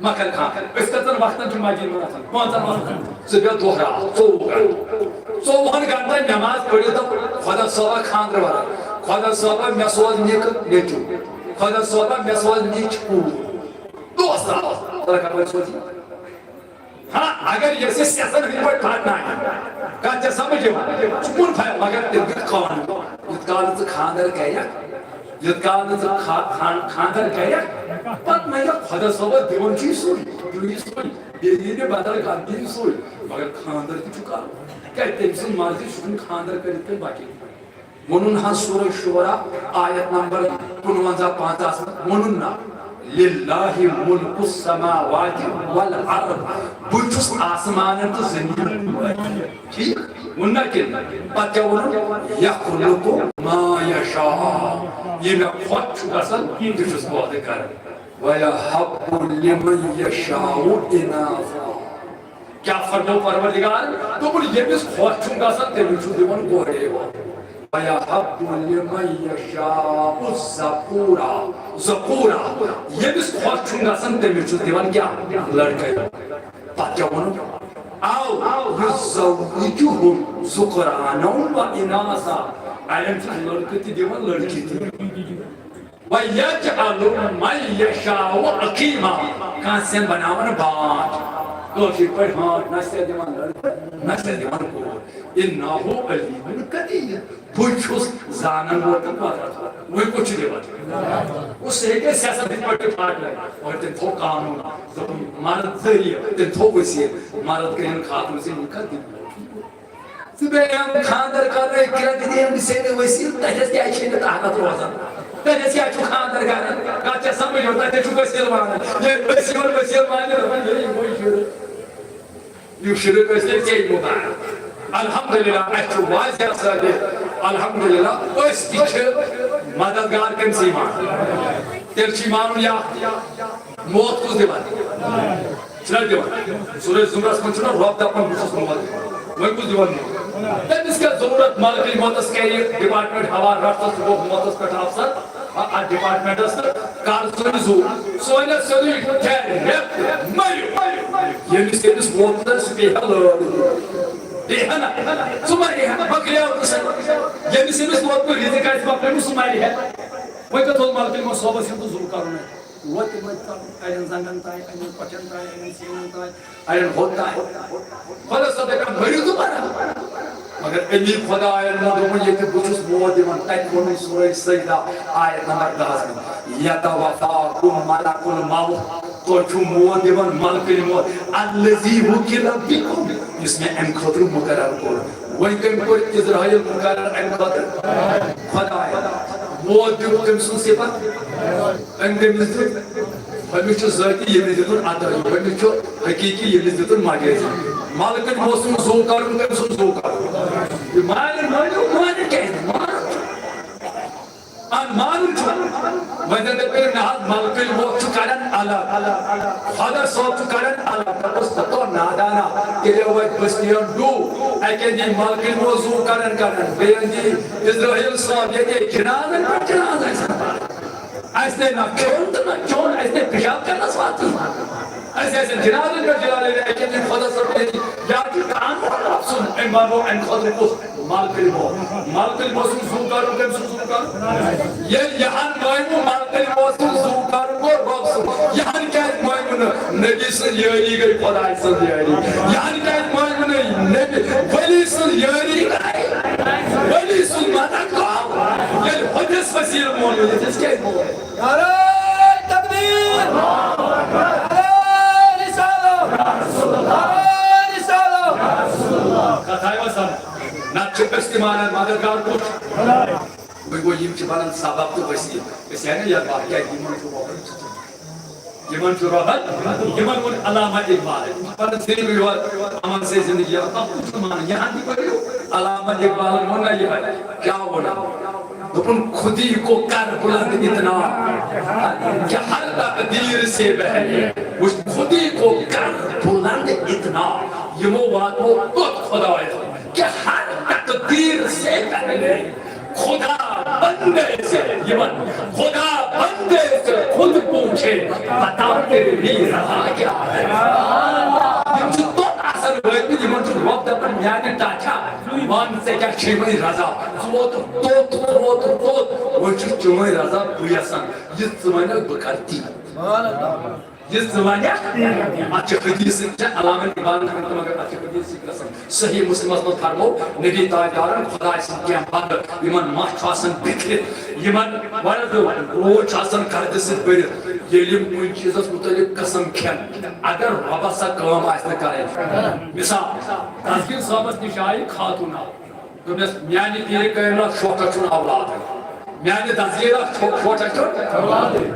مکر خان اس کا تر وقتا جو ماجین مانا تھا پانچا مانا سبیا دوہرا سوہن گھنٹا نماز پڑھی تو خدا صحبہ خاندر والا خدا صحبہ میسوز نیک نیچو خدا صحبہ میسوز نیچ پور دوستا تلا کبھر سوچی ہاں اگر یہ سے سیاست بھی پر کھاٹنا ہے کہتے سمجھے چکون پھایا مگر ادھر کون ادھکالت خاندر کہیا ادھکالت خاندر کہیا پت میں یہ خدا صحبہ دیون چی سوئی دیونی سوئی بیدینے بدل کردین سوئی مگر خاندر کی چکا کہتے ہیں سن مارزی شکن خاندر کرتے باقی منون ہاں سورہ شورہ آیت نمبر 55 منون نا للہ ملک السماوات والارض بچس آسمان تو زمین ٹھیک انہا کن پتہ کیا ہونا یخلق ما یشاء یہ میں خود چھکا سن دچس بہت کر وَيَحَبُّ لِمَنْ يَشَاءُ إِنَاثًا کیا فرمو پروردگار تو بول یہ بھی خود چھکا سن تیمی چھو دیون گوڑے ہو وَيَحَبُّ لِمَنْ يَشَاءُ الزَّقُورَ زَقُورَ یہ بھی خود چھنگا سن تیمی چھو دیوان کیا لڑکے پات کیا ہونا آو یزوجہم ذکرانم و اناسا علم چھ لڑکے تی دیوان لڑکی تی وَيَجْعَلُ مَنْ يَشَاءُ عَقِيمًا کانسین بناون بات کوشی پر ہاں نسل دیوان لڑکے نسل دیوان کو انہو علیم قدیر بچھوس زانن وطن پاتا وہ کچھ دے بات اس سے کہ سیاست ہی پڑھتے پھاٹ لائے اور تن تھو قانون مارد ذریعہ تن تھو وسیع مارد کرین خاتون سے نکل دی سبے ہم خاندر کر رہے کیا دیدی ہم سے وسیع تحجز کیا چھے نتا آنات روزن تحجز کیا چھو خاندر کر رہے کاچہ سمجھ ہوتا ہے چھو وسیع مانا یہ وسیع مانا یہ وہی شروع یہ شروع وسیع چاہیے مبارک الحمدللہ اچھو واضح سادے الحمدللہ اس تیچھے مددگار کن سیمان تیل چیمانو یا موت کس دیوان چلال دیوان سورہ زمرہ سمجھنا رواب دا اپن بسس موت وہ کس دیوان موت تب اس کا ضرورت مالکی موتس کے ڈپارٹمنٹ ہوا رفت سبو موتس پر افسر ڈپارٹمنٹ اس کار سوئی سوئنہ سوئی ٹھہر مریو یہ مسکینس موت سپیہ لڑ دیہانا سماری ہے بکریا اور کسر یہ بھی سمس موت کو ریزی کا اس بکریا میں سماری ہے وہ کہ تو مالکی میں صحبہ سے تو ظلم کرنے وہ کہ میں ایرن زنگن تائے ایرن پچن تائے ایرن سیون تائے ایرن خود تائے خدا صدقہ بھری تو پارا مگر امی خدا آیت نظرون یہ کہ بچس موت دیمان تکونی سورہ سجدہ آیت نمبر 10 میں یتوفاکم ملک الموت تو چھو موت دیمان ملک الموت الذی وکل بکم اس میں ام خطر مقرر کو وہی کم کو اسرائیل مقرر ام خطر خدا ہے موت دیو کم سن صفت انگمیز دیو ہمیشہ ذاتی یہ نزدون عطا ہے ہمیشہ حقیقی یہ نزدون ماجیز مالکن موسم زو کرن کم سن زو کرن مالن کیا ہے مالن چھو ویدن دے پر نہاد مالکن موت چھو کرن اللہ خدا صاحب چھو کرن اللہ اس تو نادانا کہ لئے وہ بستیان دو ایکن دی مالکن موضوع کرن بیان دی اسرائیل صاحب یہ کہ جنازن پر جنازن ایسے نہ چون ایسے پیشاب کرنا سواتی ایسے جنازے کا جلانے رہے کہ خدا سب نے یا کہ کان سن ان بارو ان خدا کو مالک الموسم سوکارو کم سوکارو یہ یہاں مائمو مالک الموسم سوکارو کو روب یہاں کیا مائمو نبی سے یاری گئی خدا سے یاری یہاں کیا مائمو نبی ولی سے یاری گئی ولی سے مدد کو یہ حدث وسیل موجود ہے جس کے نعرہ تکبیر نچ استعمال مددگار کچھ وہ یم چھ بنان سبب تو وسیل اس یعنی یہ بات کیا یمن چھو رحت یمن ون علامہ اقبال پر دل میں امن سے زندگی اب کچھ مان یہاں بھی پڑھو علامہ اقبال ہونا یہ ہے کیا ہونا دپن خودی کو کر بلند اتنا کہ ہر تقدیر سے بہلے اس خودی کو کر بلند اتنا یمو واتو خود خدا ہے کہ ہر تقدیر سے پہلے خدا بندے سے یمن خدا بندے سے خود پوچھے بتا تیرے لیے رہا کیا ہے یم چھو تو اثر ہوئے بھی یمن چھو وقت اپن میانی ٹاچا وان سے کیا چیمئی رضا وہ چھو چیمئی رضا بویسان یہ زمانہ بکرتی یہ زمانہ اچھا حدیث علامہ اقبال نے مگر اچھا حدیث قسم صحیح مسلم میں فرمو نبی تاجدارن خدا اس کے بند یمن ماہ آسان بکھرت یمن ورد روچ آسان کرد سے بڑھ یلیم ان چیزس متعلق قسم کھین اگر ربا سا کام آسان کرے مثال تذکیر صحابت نشائی خاتون دوبنس میانی پیرے کہنا شوکا چون اولاد ہے میانی تذکیرہ شوکا چون اولاد ہے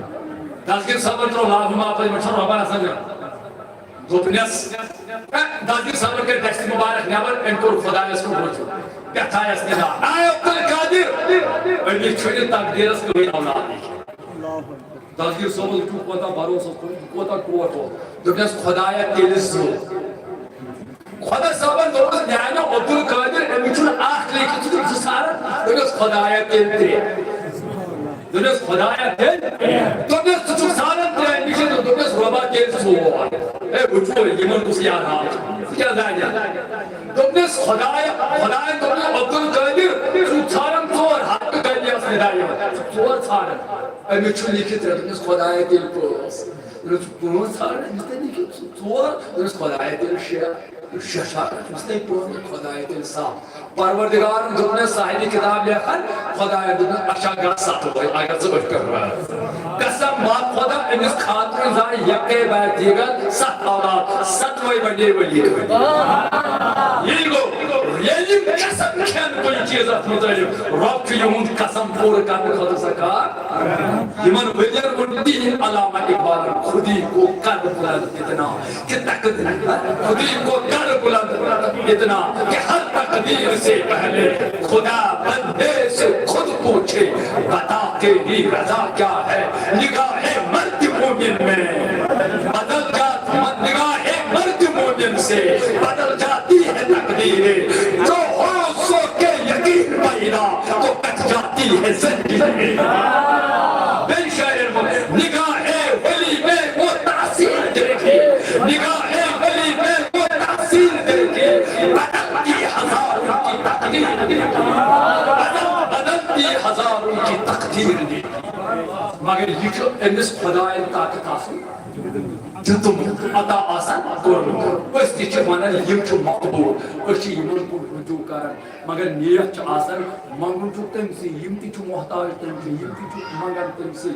تذکیر صبر تو اللہم آفائی مچھر ربانا سنجر دوبنس تذکیر صبر کے دشت مبارک نیابر انکور خدا اس کو بوچھو پیتھا اس نے دا آئے عبدالقادر انہی چھوڑی تقدیر اس کو اولاد نہیں تذکیر صبر تو کوتا بھروسہ کوتا کوتا دوبنس خدایہ تیلسو خدا صبر دوبنس نیانا عبدالقادر انہی چھوڑی آخ لے کی چھوڑی سارا دوبنس خدایہ تیلتے دوبنس خدایہ تیل دوبنس چھوڑی سارا تیل نیچے دوبنس ربا تیل سو اے بچو یمن کسی آنا کیا دائیا دوبنس خدایہ دوبنس عبدالقادر چھوڑی سارا تور حق کر لیا اس نے دائیا تور سارا انہی چھوڑی لکھت رہا دوبنس خدایہ تیل پروس دوبنس پروس سارا نیچے لکھت تور دوبنس خدایہ تیل شیعہ مستقی پورن خدای دل صاحب پروردگار دنیا صاحبی کتاب لیکن خدای دنیا اچھا گا ساتھ ہوئی آگر سے بچ کر رہا ہے قسم بات خدا انس خاطر زائی یکے بیت دیگر ست اولاد ست وی بڑی ولی یہی گو یہی قسم کھین کوئی چیز مطلب رب کی یمون قسم پور کرنے خدا سکا یمن ویلیر کنڈی علامہ اقبال خودی کو قلب بلند اتنا کہ تقدیر خودی کو قلب بلند اتنا کہ ہر تقدیر سے پہلے خدا بندے سے خود پوچھے بتا تیری رضا کیا ہے نگاہ مرد مومن میں بدل جاتی نگاہ مرد مومن سے بدل جاتی ہے تقدیریں جو ہو سو کے یقین پیدا تو کٹ جاتی ہے زندگی بن شاعر نگاہ ولی میں وہ تاثیر دیکھے نگاہ ولی میں وہ تاثیر دیکھے بدلتی ہزاروں کی تقدیر بدلتی ہزاروں کی تقدیر دی مگر یہ جو انس خدای طاقت آسان جتم عطا آسان کرن اس تیچے مانا یم چھو مقبول اس چی یمن کو رجوع کرن مگر نیت چھو آسان منگن چھو تم سی یم تی چھو محتاج تم سی یم تی چھو منگن تم سی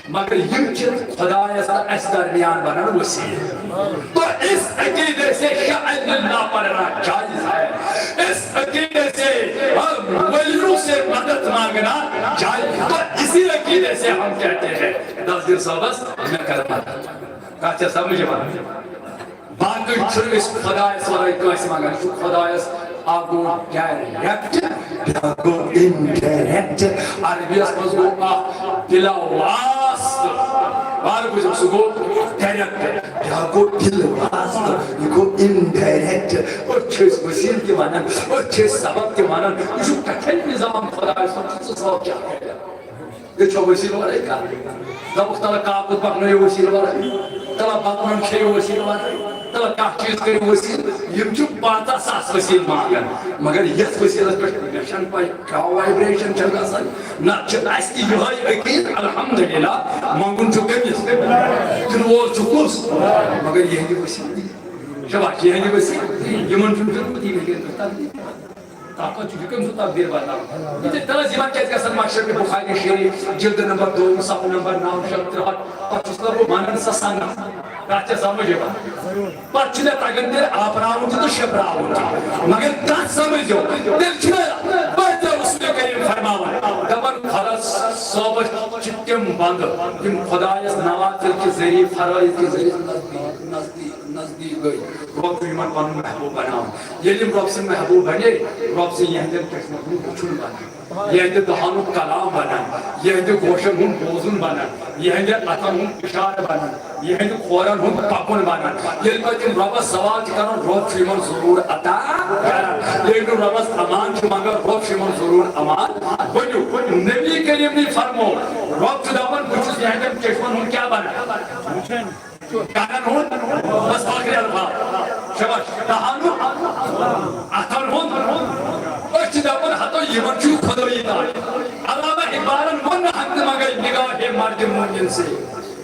مگر یم چھو خدای اس درمیان بنن وسیع تو اس عقیدے سے شاید اللہ پڑھنا جائز ہے اس عقیدے سے ولیوں سے مدد مانگنا جائز تو اسی عقیدے سے ہم کہتے ہیں دستگیر صاحبس میں کرنا کہتے سمجھے باقی چھو اس خدای سورائی کیسے مانگا چھو خدای آگو ڈائریکٹ آگو انڈائریکٹ عربی اس پس گو دل واسط عربی اس گو ڈائریکٹ آگو دل واسط یہ گو انڈائریکٹ اور چھس وسیل کے مانن اور چھس سبب کے مانن یہ جو کٹھل نظام خدای سورائی کیا ہے یہ چھو وسیل ورائے کا دبک تلا کاپت پکنو وسیل ورائے تلا بطن کھے وسیل ورائے تلا کاف چیز کرے وسیل یم چھو 50,000 وسیل مانگن مگر یس وسیلس پہ نشان پائی کیا وائبریشن چل گژھان نہ چھ اسی یہے عقید الحمدللہ مانگن چھو کمس دن وول چھو کس مگر یہ وسیل شباش یہ وسیل یمن چھو ضرورت یہ طاقت کم تبدیل بدل یہ تلس گھن مشرق بخاری شریف جلد نمبر 2 صفحہ نمبر 963 پتہ لوگ ونان سا سنت تک سمجھ پتہ تگان تیل آپراؤن تو شپراؤن مگر تک سمجھو تیل رسول کریم فرماوان دپان خدا صحبت تم بند تم خدایس نوازل کے ذریعے فرائض کے ذریعے نزدیک گئی رب تو ایمان پن محبوب بناؤ یہ رب سے محبوب بنے رب سے یہ وچن بنا یہ دہان کلام بنا یہ گوشن ہند بوزن بنا یہ اتن ہند اشارہ بنا یہ کھورن ہند پکن بنا یہ تم ربس سوال کران رب چھ ضرور عطا کران یہ ربس امان مگر رب چھ ضرور امان ونیو نبی کریم نے فرمو رب چھ دپان بچس یہ چشمن ہند کیا بنا کانن ہند بس آخری الفاظ شباش دہان اتن ہند اچھ دپان ہتو یمن چھو خدائی تال علامہ اقبالن ون حق مگر نگاہ مرد مومن سے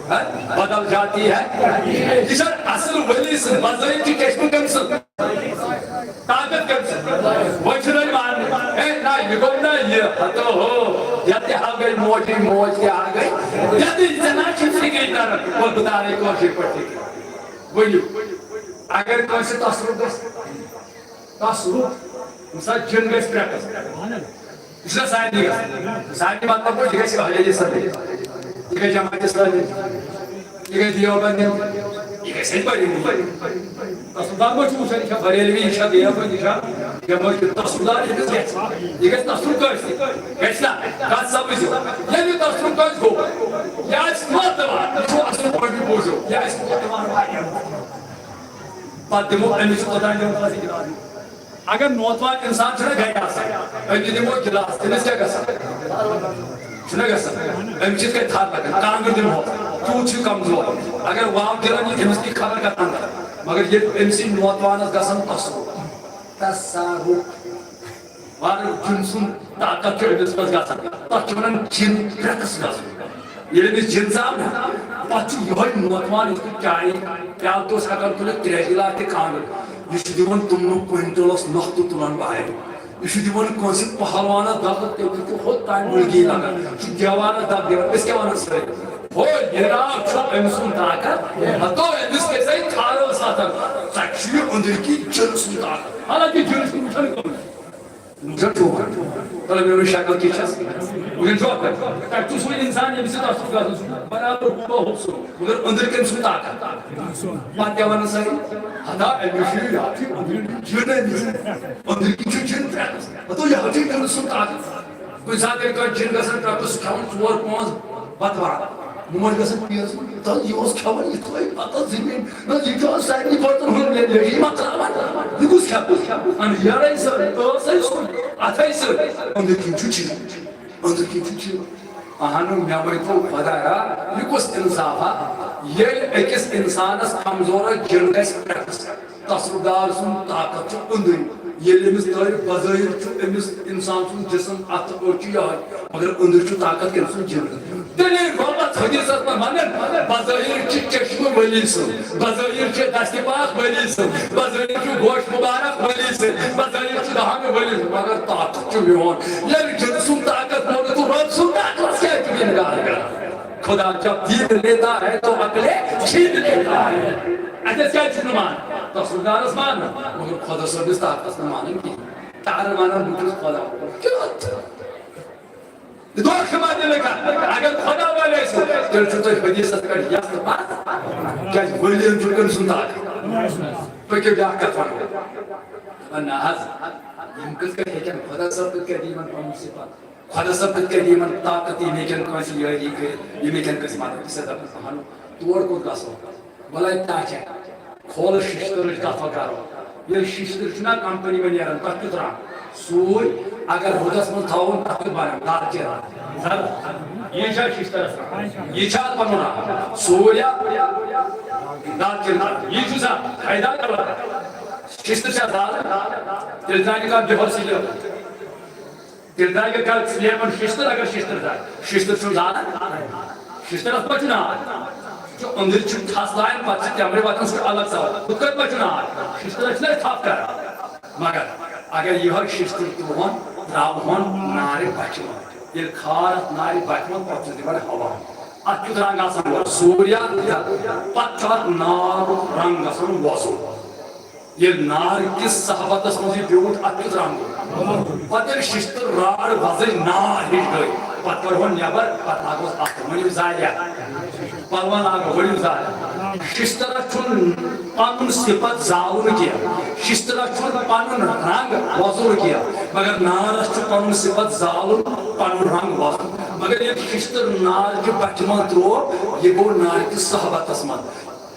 بدل جاتی ہے یہ اصل ولی سے مذہب کی چشم کم سے طاقت کم سے وچھن مان اے نا یہ گو نا یہ ہتو ہو یت آ گئی موج موج کے آ گئی یت جنا چھ فکر کر وہ بتانے کو شی پٹی ونیو اگر کوئی سے تصرف مثلا جن گس پریکٹس اس کا سائن نہیں گا سائن مطلب کوئی جگہ سے بھائی جیسا یہ کہ جماعت اسلامی یہ کہ دیوبند یہ کہ سید بڑی تصدار کو چوسے کہ بریلوی انشاء دیا کو انشاء کہ مجھ تصدار یہ کہ تصدر کرسی کیسا کات سب جو یہ بھی تصدر کرس ہو یا اس مطلب جو اصل پڑھی بوجھو یا اس مطلب پاتمو انیس پتہ نہیں اگر نوتوان انسان چھنا گئے آسا انجی دمو گلاس تنس کیا گسا چھنا گسا امچیت کے تھار لگا کانگر دن ہو چوچی کمزور اگر واو دلن یہ امس کی خبر کا تندر مگر یہ امسی نوتوان اس گسن تصارو وار جنسون طاقت چھو امس پس گسن تچمنن جن پرکس گسن یہ امس جن صاحب پچھو یہ نوتوان اس کو چاہیے پیال تو اس کا کر تلے تریجلا کے کانگر یہ دیوان تمنو کوئنٹلس نخت تلان باہر یہ دیوان کونسی پہلوانا دقت تو خود ٹائم ملگی لگا یہ دیوانا دق دیوان اس کے وانا سرے وہ یہ راک چھو امسون طاقت ہتو امس کے سائی کھارو ساتھر سکشی اندر کی جنسون طاقت حالانکہ جنسون اٹھن کم مجھے چوکر طلب میں شکل کی چاس مجھے چوکر تک تو سوئی انسان یہ بھی سے تصف گا برابر ہوتا ہو سو مگر اندر کے انسون طاقت بات کیا وانا سائی ہتا ایمیشی یاتی جن اندر کی جن پریکس ہتو یہاں چی جنسون طاقت کوئی ساتھ ایک جن گسن پریکس کھاؤن چور پونز باتوار ممر گسن پیرس تا یہ اس کھاؤن یہ تو ایک پتا زمین نا یہ جو سائنی پورتن ہوں لے لے یہ مطلب یہ کس کھاؤن ان یارا سر تو سر آتھائی سر اندر کی چوچی اندر کی چوچی آہانو میاوی تو خدا را یہ کس انصافا یہ ایکس انسان اس کمزور جن گس پریکس تصردار سن طاقت چو اندر یہ لمس دائر بظاہر چو امس انسان سن جسم ات اوچی ہے مگر اندر چو طاقت کے سن جن دلی غلط حدیث پر مانن بظاہر چ چشم ولی سن بظاہر چ دست پاک ولی سن بظاہر چ گوشت مبارک ولی سن بظاہر چ دہان ولی سن مگر طاقت چو بیون یہ جسم طاقت مگر تو رب سن طاقت کیا چ انکار کر خدا جب دین لیتا ہے تو عقلیں چھین لیتا ہے ایسے کیا چھ نمان تصوردار اس ماننا مگر خدا سب اس طاقت نمانن کی تعال مانا بکرس خدا کیا دو خمانے لگا اگر خدا والے سے تیل چھوٹا حدیثت کر یاست پاس کیا ولیم چھوٹن سنتا ہے پکے بیاہ کتوان وناہز یمکن کر ہے کہ خدا سب قدیمن پاموسی پاک خدا سب قدیمن طاقتی میکن کوئی یاری کہ یہ میکن کسی مانا کسی دب سہانو توڑ کو کسو بلائی تاچ ہے کھول ششتر کتو کرو یہ ششتر چنا کمپنی میں نیرن تک کتران سوئی اگر ہودس من تھاون تک بارم دار چرا یہ ششتر یہ پن سوریا یہ فائدہ ششتر تیل دانہ بہت سل تیل دانہ کر سلیپن ششتر اگر ششتر ششتر زیادہ ششتر پہ نا اندر تھس لائن پہ تمرے واتن سہ الگ سوال کت پہ نا ششتر تھپ کر مگر اگر یہ ششتر ترون تراون نار بچ یہ کھار نار بچ پہ دان ہوا ات رنگ آسان سوریا پہ نار رنگ آسان وضو یہ نار کس صحبتس مجھے بیوٹ ات رنگ پہ ششتر راڑ وزن نار ہش گئی پہ کڑون نبر پہ لاگوس ات ورو زالیا پلوان آگو ورو زالیا ششتر چھن پن صفت زالن کیا ششتر چھن پن رنگ وزن کیا مگر نارس پن صفت زالن پن رنگ وزن مگر یہ ششتر نار کے بچ من ترو یہ گو نار کس صحبتس من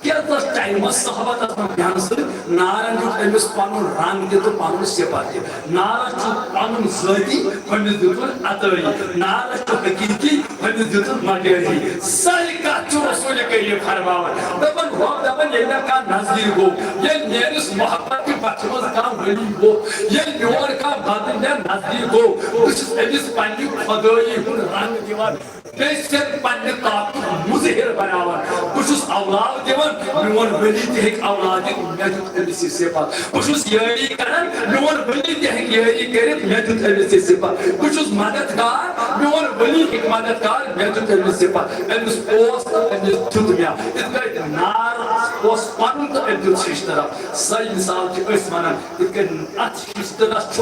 کیا ٹائمس صحبتس من بیان ست نارن دیت امس پن رنگ تہ تو پن صفت تہ نارس پن ذاتی امس دیتن عطائی نارس حقیقی امس دیتن مجازی ساری کت رسول کریم فرماون دپن ہو دپن ییٚلہِ مےٚ کانٛہہ نظریٖر گوٚو ییٚلہِ میٲنِس محبت کہِ بچہِ منٛز کانٛہہ ؤلی گوٚو ییٚلہِ میون کانٛہہ بنٛدٕ مےٚ نظریٖر گوٚو بہٕ چھُس أمِس پننہِ خۄدٲیی ہُنٛد رنٛگ دِوان بیٚیہِ چھُس پننہِ طاقتُک مُظہِر بناوان بہٕ چھُس اولاد دِوان میون ؤلی تہِ ہیٚکہِ اولاد دِتھ مےٚ دیُت أمِس یہِ صفت بہٕ چھُس یٲری کران میون ؤلی تہِ ہیٚکہِ یٲری کٔرِتھ مےٚ دیُت أمِس یہِ صفت بہٕ چھُس مددگار میون ؤلی ہیٚکہِ مددگار مےٚ دیُت أمِس صفت أمِس اوس تہٕ أمِس دیُت مےٚ یِتھ کٔنۍ نار اوس پنُن تہٕ أمۍ دیُت ششترس سۄے مثال چھِ أسۍ ونان یِتھ کٔنۍ اتھ ششترس چھُ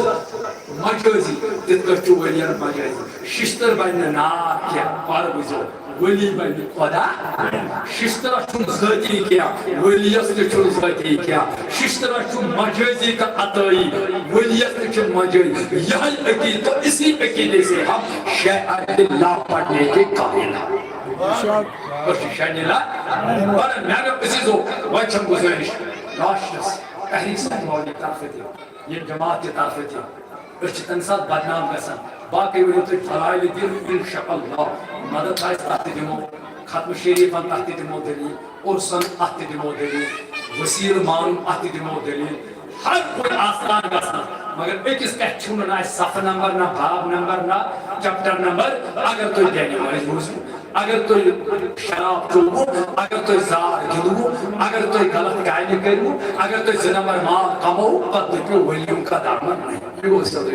مجٲزی تِتھ کٔنۍ چھُ ؤلین مجٲزی ششتر بنہِ نہٕ نار کینٛہہ پر وٕچھو ولی بنہِ خۄدا ششترس چھُنہٕ ذٲتی کینٛہہ ؤلِیس تہِ چھُنہٕ ذٲتی کینٛہہ ششترس چھُ مجٲزی تہٕ عطٲیی ؤلِیس تہِ چھُ مجٲزی یِہوٚے عقیٖدٕ تہٕ اسی عقیٖدے سے ہم شیعہ اللہ پڑھنے کے قائل ہیں میانو عزیزو وۄنۍ چھم گُزٲرِش لاسٹس تحریک صاحب مولوی طرفہٕ تہِ ییٚمہِ جماعت کہِ طرفہٕ تہِ أسۍ چھِ تمہِ ساتہٕ بدنام گژھان باقٕے ؤنِو تُہۍ فلایلہِ دِن اِنشاء اللہ مدد آسہِ تتھ تہِ دِمو ختمہٕ شریٖفن تتھ تہِ دِمو دٔلیٖل عُرسن اتھ تہِ دِمو دٔلیٖل وسیٖلہٕ مانُن اتھ تہِ دِمو دٔلیٖل ہر کُنہِ آستان گژھان مگر أکِس کتھِ چھُنہٕ نہ اَسہِ صفہٕ نمبر نہ باب نمبر نہ چپٹر نمبر اگر تُہۍ دینِو ٲسۍ بوٗزِو اگر تُہۍ شراب چوٚوٕ اگر تُہۍ زار گِنٛدوٕ اگر تُہۍ غلط کامہِ کٔرِو اگر تُہۍ 2 نمبر مال کمووٕ پتہٕ دٔپِو ؤلِیُم کا دامن نہیں یہِ گوٚو سیوٚدُے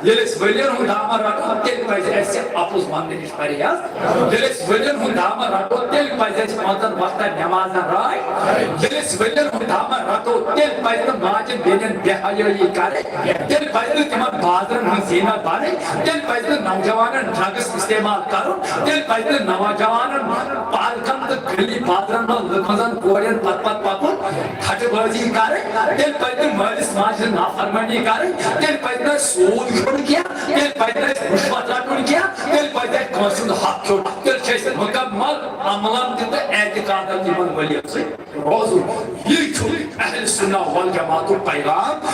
ییٚلہِ أسۍ ؤلین ہُنٛد دامن رٹو تیٚلہِ پزِ اَسہِ اپُز وننہٕ نِش پرہیز ییٚلہِ أسۍ ؤلین ہُنٛد دامن رٹو تیٚلہِ پزِ اَسہِ 5 وقتن نٮ۪مازن راے ییٚلہِ أسۍ ؤلین ہُنٛد دامن رٹو تیٚلہِ پزِ نہٕ ماجٮ۪ن بیٚنٮ۪ن بے حیٲیی کرٕنۍ تیٚلہِ پزِ نہٕ تِمن بازرن ہٕنٛز زیٖنت بنٕنۍ تیٚلہِ پزِ نہٕ نوجوانن ڈرگس استعمال کرُن تیٚلہِ پزِ نہٕ نوجوانن پارکن تہٕ گلی بازرن منٛز لُکن کورٮ۪ن پتہٕ پکُن تھٹہٕ بٲزی کرٕنۍ تیٚلہِ پزِ نہٕ مٲلِس ماجہِ ہٕنٛز نافرمٲنی کرٕنۍ تیٚلہِ پزِ نہٕ اَسہِ سوٗد کھیوٚن کینٛہہ تیٚلہِ پزِ نہٕ اَسہِ رُشوت رٹُن کینٛہہ تیٚلہِ پزِ اَسہِ کٲنٛسہِ ہُنٛد حق کھیوٚن تیٚلہِ چھِ أسۍ مُکمل عملن تہِ تہٕ اعتقادن یِمن ؤلین سۭتۍ روزُن یہِ چھُ اہل سُنہ والجماعتُک پیغام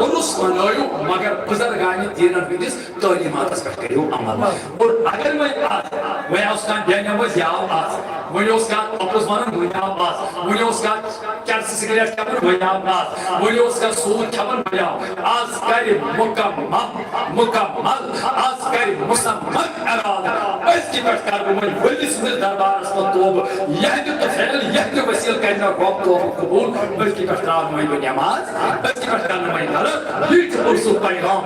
عُرُس منٲیِو مگر بُزرگانہِ دیٖنن ہٕنٛدِس تعلیٖماتس پٮ۪ٹھ کٔرِو عمل اور اگر وۄنۍ اوس کانٛہہ بے نٮ۪مٲزۍ یاو آز وۄنۍ اوس کانٛہہ اپُز ونان وۄنۍ آو آز وۄنۍ اوس کانٛہہ چرسہٕ سگریٹ چٮ۪وان وۄنۍ آو آز وۄنۍ اوس کانٛہہ سوٗد کھٮ۪وان وۄنۍ آو آز کرِ مکمل آز کرِ مُسمت ارادٕ أزکہِ پٮ۪ٹھ کرٕ بہٕ وۄنۍ ؤلۍ سٕنٛدِس دربارس منٛز توبہٕ یہدِ تہٕ فعل یہدِ وسیٖلہٕ کرِ مےٚ رۄب توبہٕ قبوٗل أزکہِ پٮ۪ٹھ تراوٕ وۄنۍ بہٕ نٮ۪ماز أزکہِ پٮ۪ٹھ کرٕ نہٕ وۄنۍ غلط یہِ چھُ عُرسُک پیغام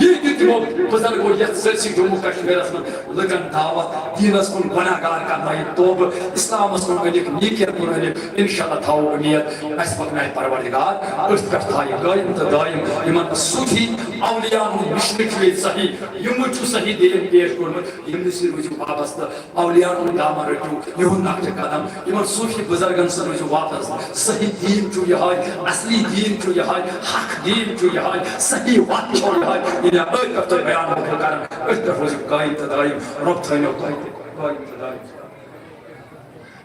یہِ تہِ تِمو بُزرگو یتھ سٲرسٕے جموں کشمیٖرس منٛز لُکن دعوت دیٖنس کُن گۄناہگار کرنٲیِکھ توبہٕ اسلامس کُن أنِکھ نیٖکیت کُن أنِکھ انشاء اللہ تھاوو اُمید اَسہِ پکنایہِ پروردگار أتھۍ پٮ۪ٹھ تھایہِ قٲیِم تہٕ دٲیِم یِمن صوٗفی اولیاہن ہُنٛد مِشنہٕ چھُ ییٚتہِ صحیح یِمو چھُ صحیح دلیٖل پیش کوٚرمُت یِمنٕے سۭتۍ روٗزِو وابستہٕ اولیاہن ہُنٛد دامن رٔٹِو یِہُنٛد نقشہِ قدم یِمن صوٗفی بُزرگن سۭتۍ روٗزِو وابستہٕ صحیح دیٖن چھُ یِہوٚے اصلی دیٖن چھُ یِہوٚے حق دیٖن چھُ یِہوٚے صحیح وتھ چھو یِہوٚے ییٚلہِ أتھۍ پٮ۪ٹھ تُہۍ بیان مۄکلو کران أتھۍ پٮ۪ٹھ روٗزِو قٲیِم تہٕ دٲیِم رۄب تھٲینو تۄہہِ تہِ قٲیِم تہٕ دٲیِم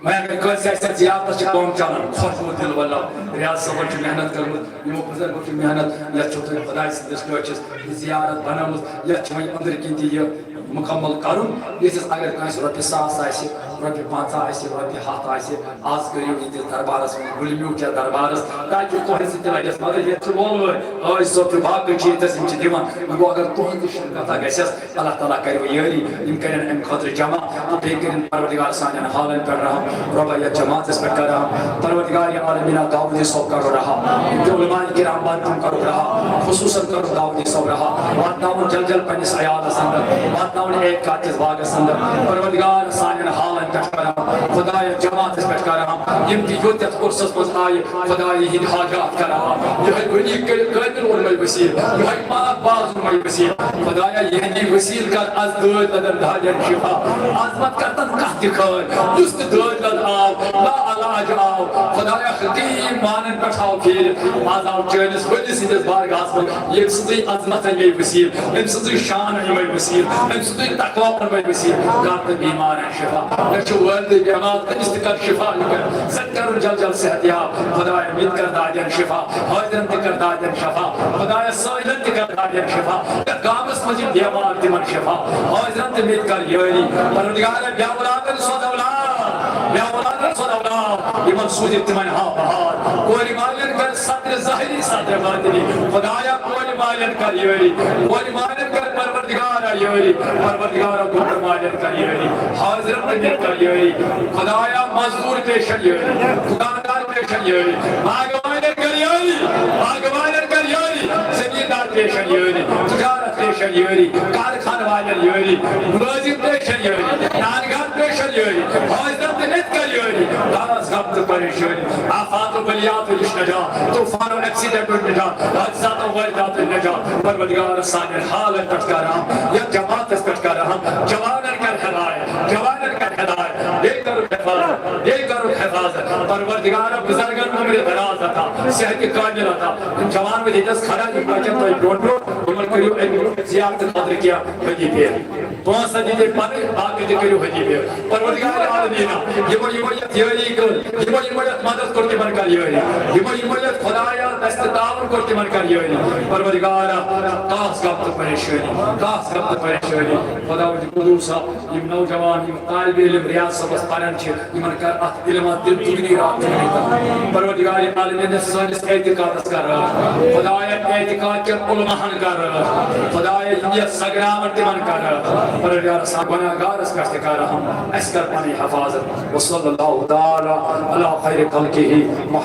وۄنۍ اگر کٲنٛسہِ آسہِ اَتھ زیارتس چھِ کٲم چلان خۄش گوٚو دِل واللہ ریاض صٲبن چھُ محنت کٔرمٕژ یِمو بُزرگو چھِ محنت یتھ چھُو تۄہہِ خۄداے سٕنٛدِس نٲچھِس زیارت بنٲومٕژ یتھ چھِ وۄنۍ أنٛدرۍ کِنۍ تہِ یہِ مکمل کرن یتس اگر کانس رۄپیہِ 100 آسہِ رۄپیہِ 50 آسہِ رۄپیہِ 100 آسہِ آز کٔرِو یِتھِس دربارس منٛز گُلمیوٗ کیٛاہ دربارس تاکہِ تۄہہِ سۭتۍ تہِ لگٮ۪س مگر ییٚتہِ چھُ وولوٕے ٲسۍ صٲب باقٕے چھِ ییٚتٮ۪س یِم چھِ دِوان وۄنۍ گوٚو اگر تُہُنٛد تہِ شرکتا گژھٮ۪س اللہ تعالیٰ کَرِ یٲری یِم کَرن اَمہِ خٲطرٕ جمع تہٕ بیٚیہِ کٔرِنۍ پروردگار سانٮ۪ن حالن پٮ۪ٹھ رحم رۄبا یتھ جماعتس پٮ۪ٹھ کر رحم پروردگار عالمیٖنہ داؤدی صٲب کرو رحم یِم تہِ علماء کرام تِم کرو رحم خصوٗصاً کرو داؤدی صٲب رحم واتناوُن جل جل پننِس عیالس انٛدر واتناوُن اعتقاد کِس باغس انٛدر پروردگار سانٮ۪ن حالن پٮ۪ٹھ کر رحم خدایا جماعتس پٮ۪ٹھ کر رحم یِم تہِ یوٚت یتھ کورسس منٛز آیہِ خدایا یِہنٛدۍ حاجات کر رحم یِہوٚے غنی قٲدِر اونمے وسیٖل یِہوٚے پاک باز اونمے وسیٖل خدایا یِہنٛدی وسیٖل کر از دٲدۍ لدن دادٮ۪ن شفا عظمت کر تن کانٛہہ تہِ خٲر یُس تہِ دٲدۍ لد آو لا علاج آو خدایا حکیٖم مانن پٮ۪ٹھ آو پھیٖرِتھ آز آو چٲنِس ؤلِس ہٕنٛدِس بارگاہس منٛز ییٚمہِ سٕنٛزٕے عظمت اَنے وسیٖل أمۍ سٕنٛزٕے شان اَنیمے وسیٖل أمۍ سٕنٛزٕے تقوا اونمے وسیٖل کر تہٕ بیمارن شفا مےٚ چھُ وٲلدٕ بٮ۪مار تٔمِس تہِ کر شفا سۄ تہِ کرُن جل جل صحت یاب خدایا مےٚ تہِ کر دادٮ۪ن شفا حٲضرن تہِ کر دادٮ۪ن شفا خدایا سٲحِلن تہِ کر دادٮ۪ن شفا یتھ گامس منٛز یِم بٮ۪مار تِمن شفا حٲضرن تہِ مےٚ تہِ کر یٲری پروردگارا بے اولادن سوز اولاد بے اولادن سوز اولاد یِمن سوٗزِتھ تِمن ہاو بہار کورِ مالٮ۪ن کر صدرِ ظٲہری صدرِ باطنی خدایا کورِ مالٮ۪ن کر یٲری کورِ مالٮ۪ن کر پروردگارا یٲری پروردگارا کورِ مالٮ۪ن کر یٲری حٲضرن تہِ مےٚ کر یٲری خدایا مزدوٗر پیشن یٲری دُکاندار پیشن یٲری باغوانن کر یٲری باغوانن کر یٲری زمیٖندار پیشن یٲری تجارت پیشن یٲری کارخانہٕ والٮ۪ن یٲری مُلٲزِم پیشن یٲری نانگاہ پیشن یٲری حٲضرن تہِ مےٚ تہِ کر یٲری داس غم تہٕ پریشٲنی آفات و بلیات نِش نجات طوفان و ایکسیڈنٹو نجات حٲدثات و واردات نجات پروردگار سانٮ۪ن حالن پٮ۪ٹھ کر رحم یتھ جماعتس پٮ۪ٹھ کر رحم جوانن کر ہدایت جوانن کر ہدایت بیٚیہِ کرُکھ حفاظت بیٚیہِ کرُکھ حفاظت پروردگارا بُزرگن عمرِ دراز عطا صحتِ کامل عطا یِم جوان وٲلۍ ییٚتٮ۪س کھڑا یِم بچن تۄہہِ برونٛٹھ برونٛٹھ یِمن کٔرِو اَمہِ زیارتہٕ خٲطرٕ کینٛہہ ہدی پھیرٕ پانٛژھ ہتھ دِتھ پتہٕ باقٕے تہِ کٔرِو ہدی پھیرٕ پروردگار عالمیٖنہ یِمو یتھ یٲری کٔر یِمو یتھ مدد کوٚر تِمن کر یٲری یِمو یتھ خدایا دستہِ تعاوُن کوٚر تِمن کر یٲری پروردگارا کانٛہہ غم تہٕ پریشٲنی کانٛہہ غم تہٕ پریشٲنی خدا وجہ خصوٗصا یِم نوجوان یِم طالبہِ علم ریاض صٲبس پران چھِ یِمن کر اتھ علمس دِل دُگنی رات دُگنی پروردگار عالمیٖنہ سٲنِس اعتقادس کر خدایا اعتقاد کٮ۪ن علماہن کر خدایا یتھ سگراون تِمن کر پروردگار سان گۄناہ گارس پٮ۪ٹھ تہِ کر رحم اَسہِ کر پنٕنۍ حفاظت وصلی اللہ تعالیٰ علی خیر خلقہ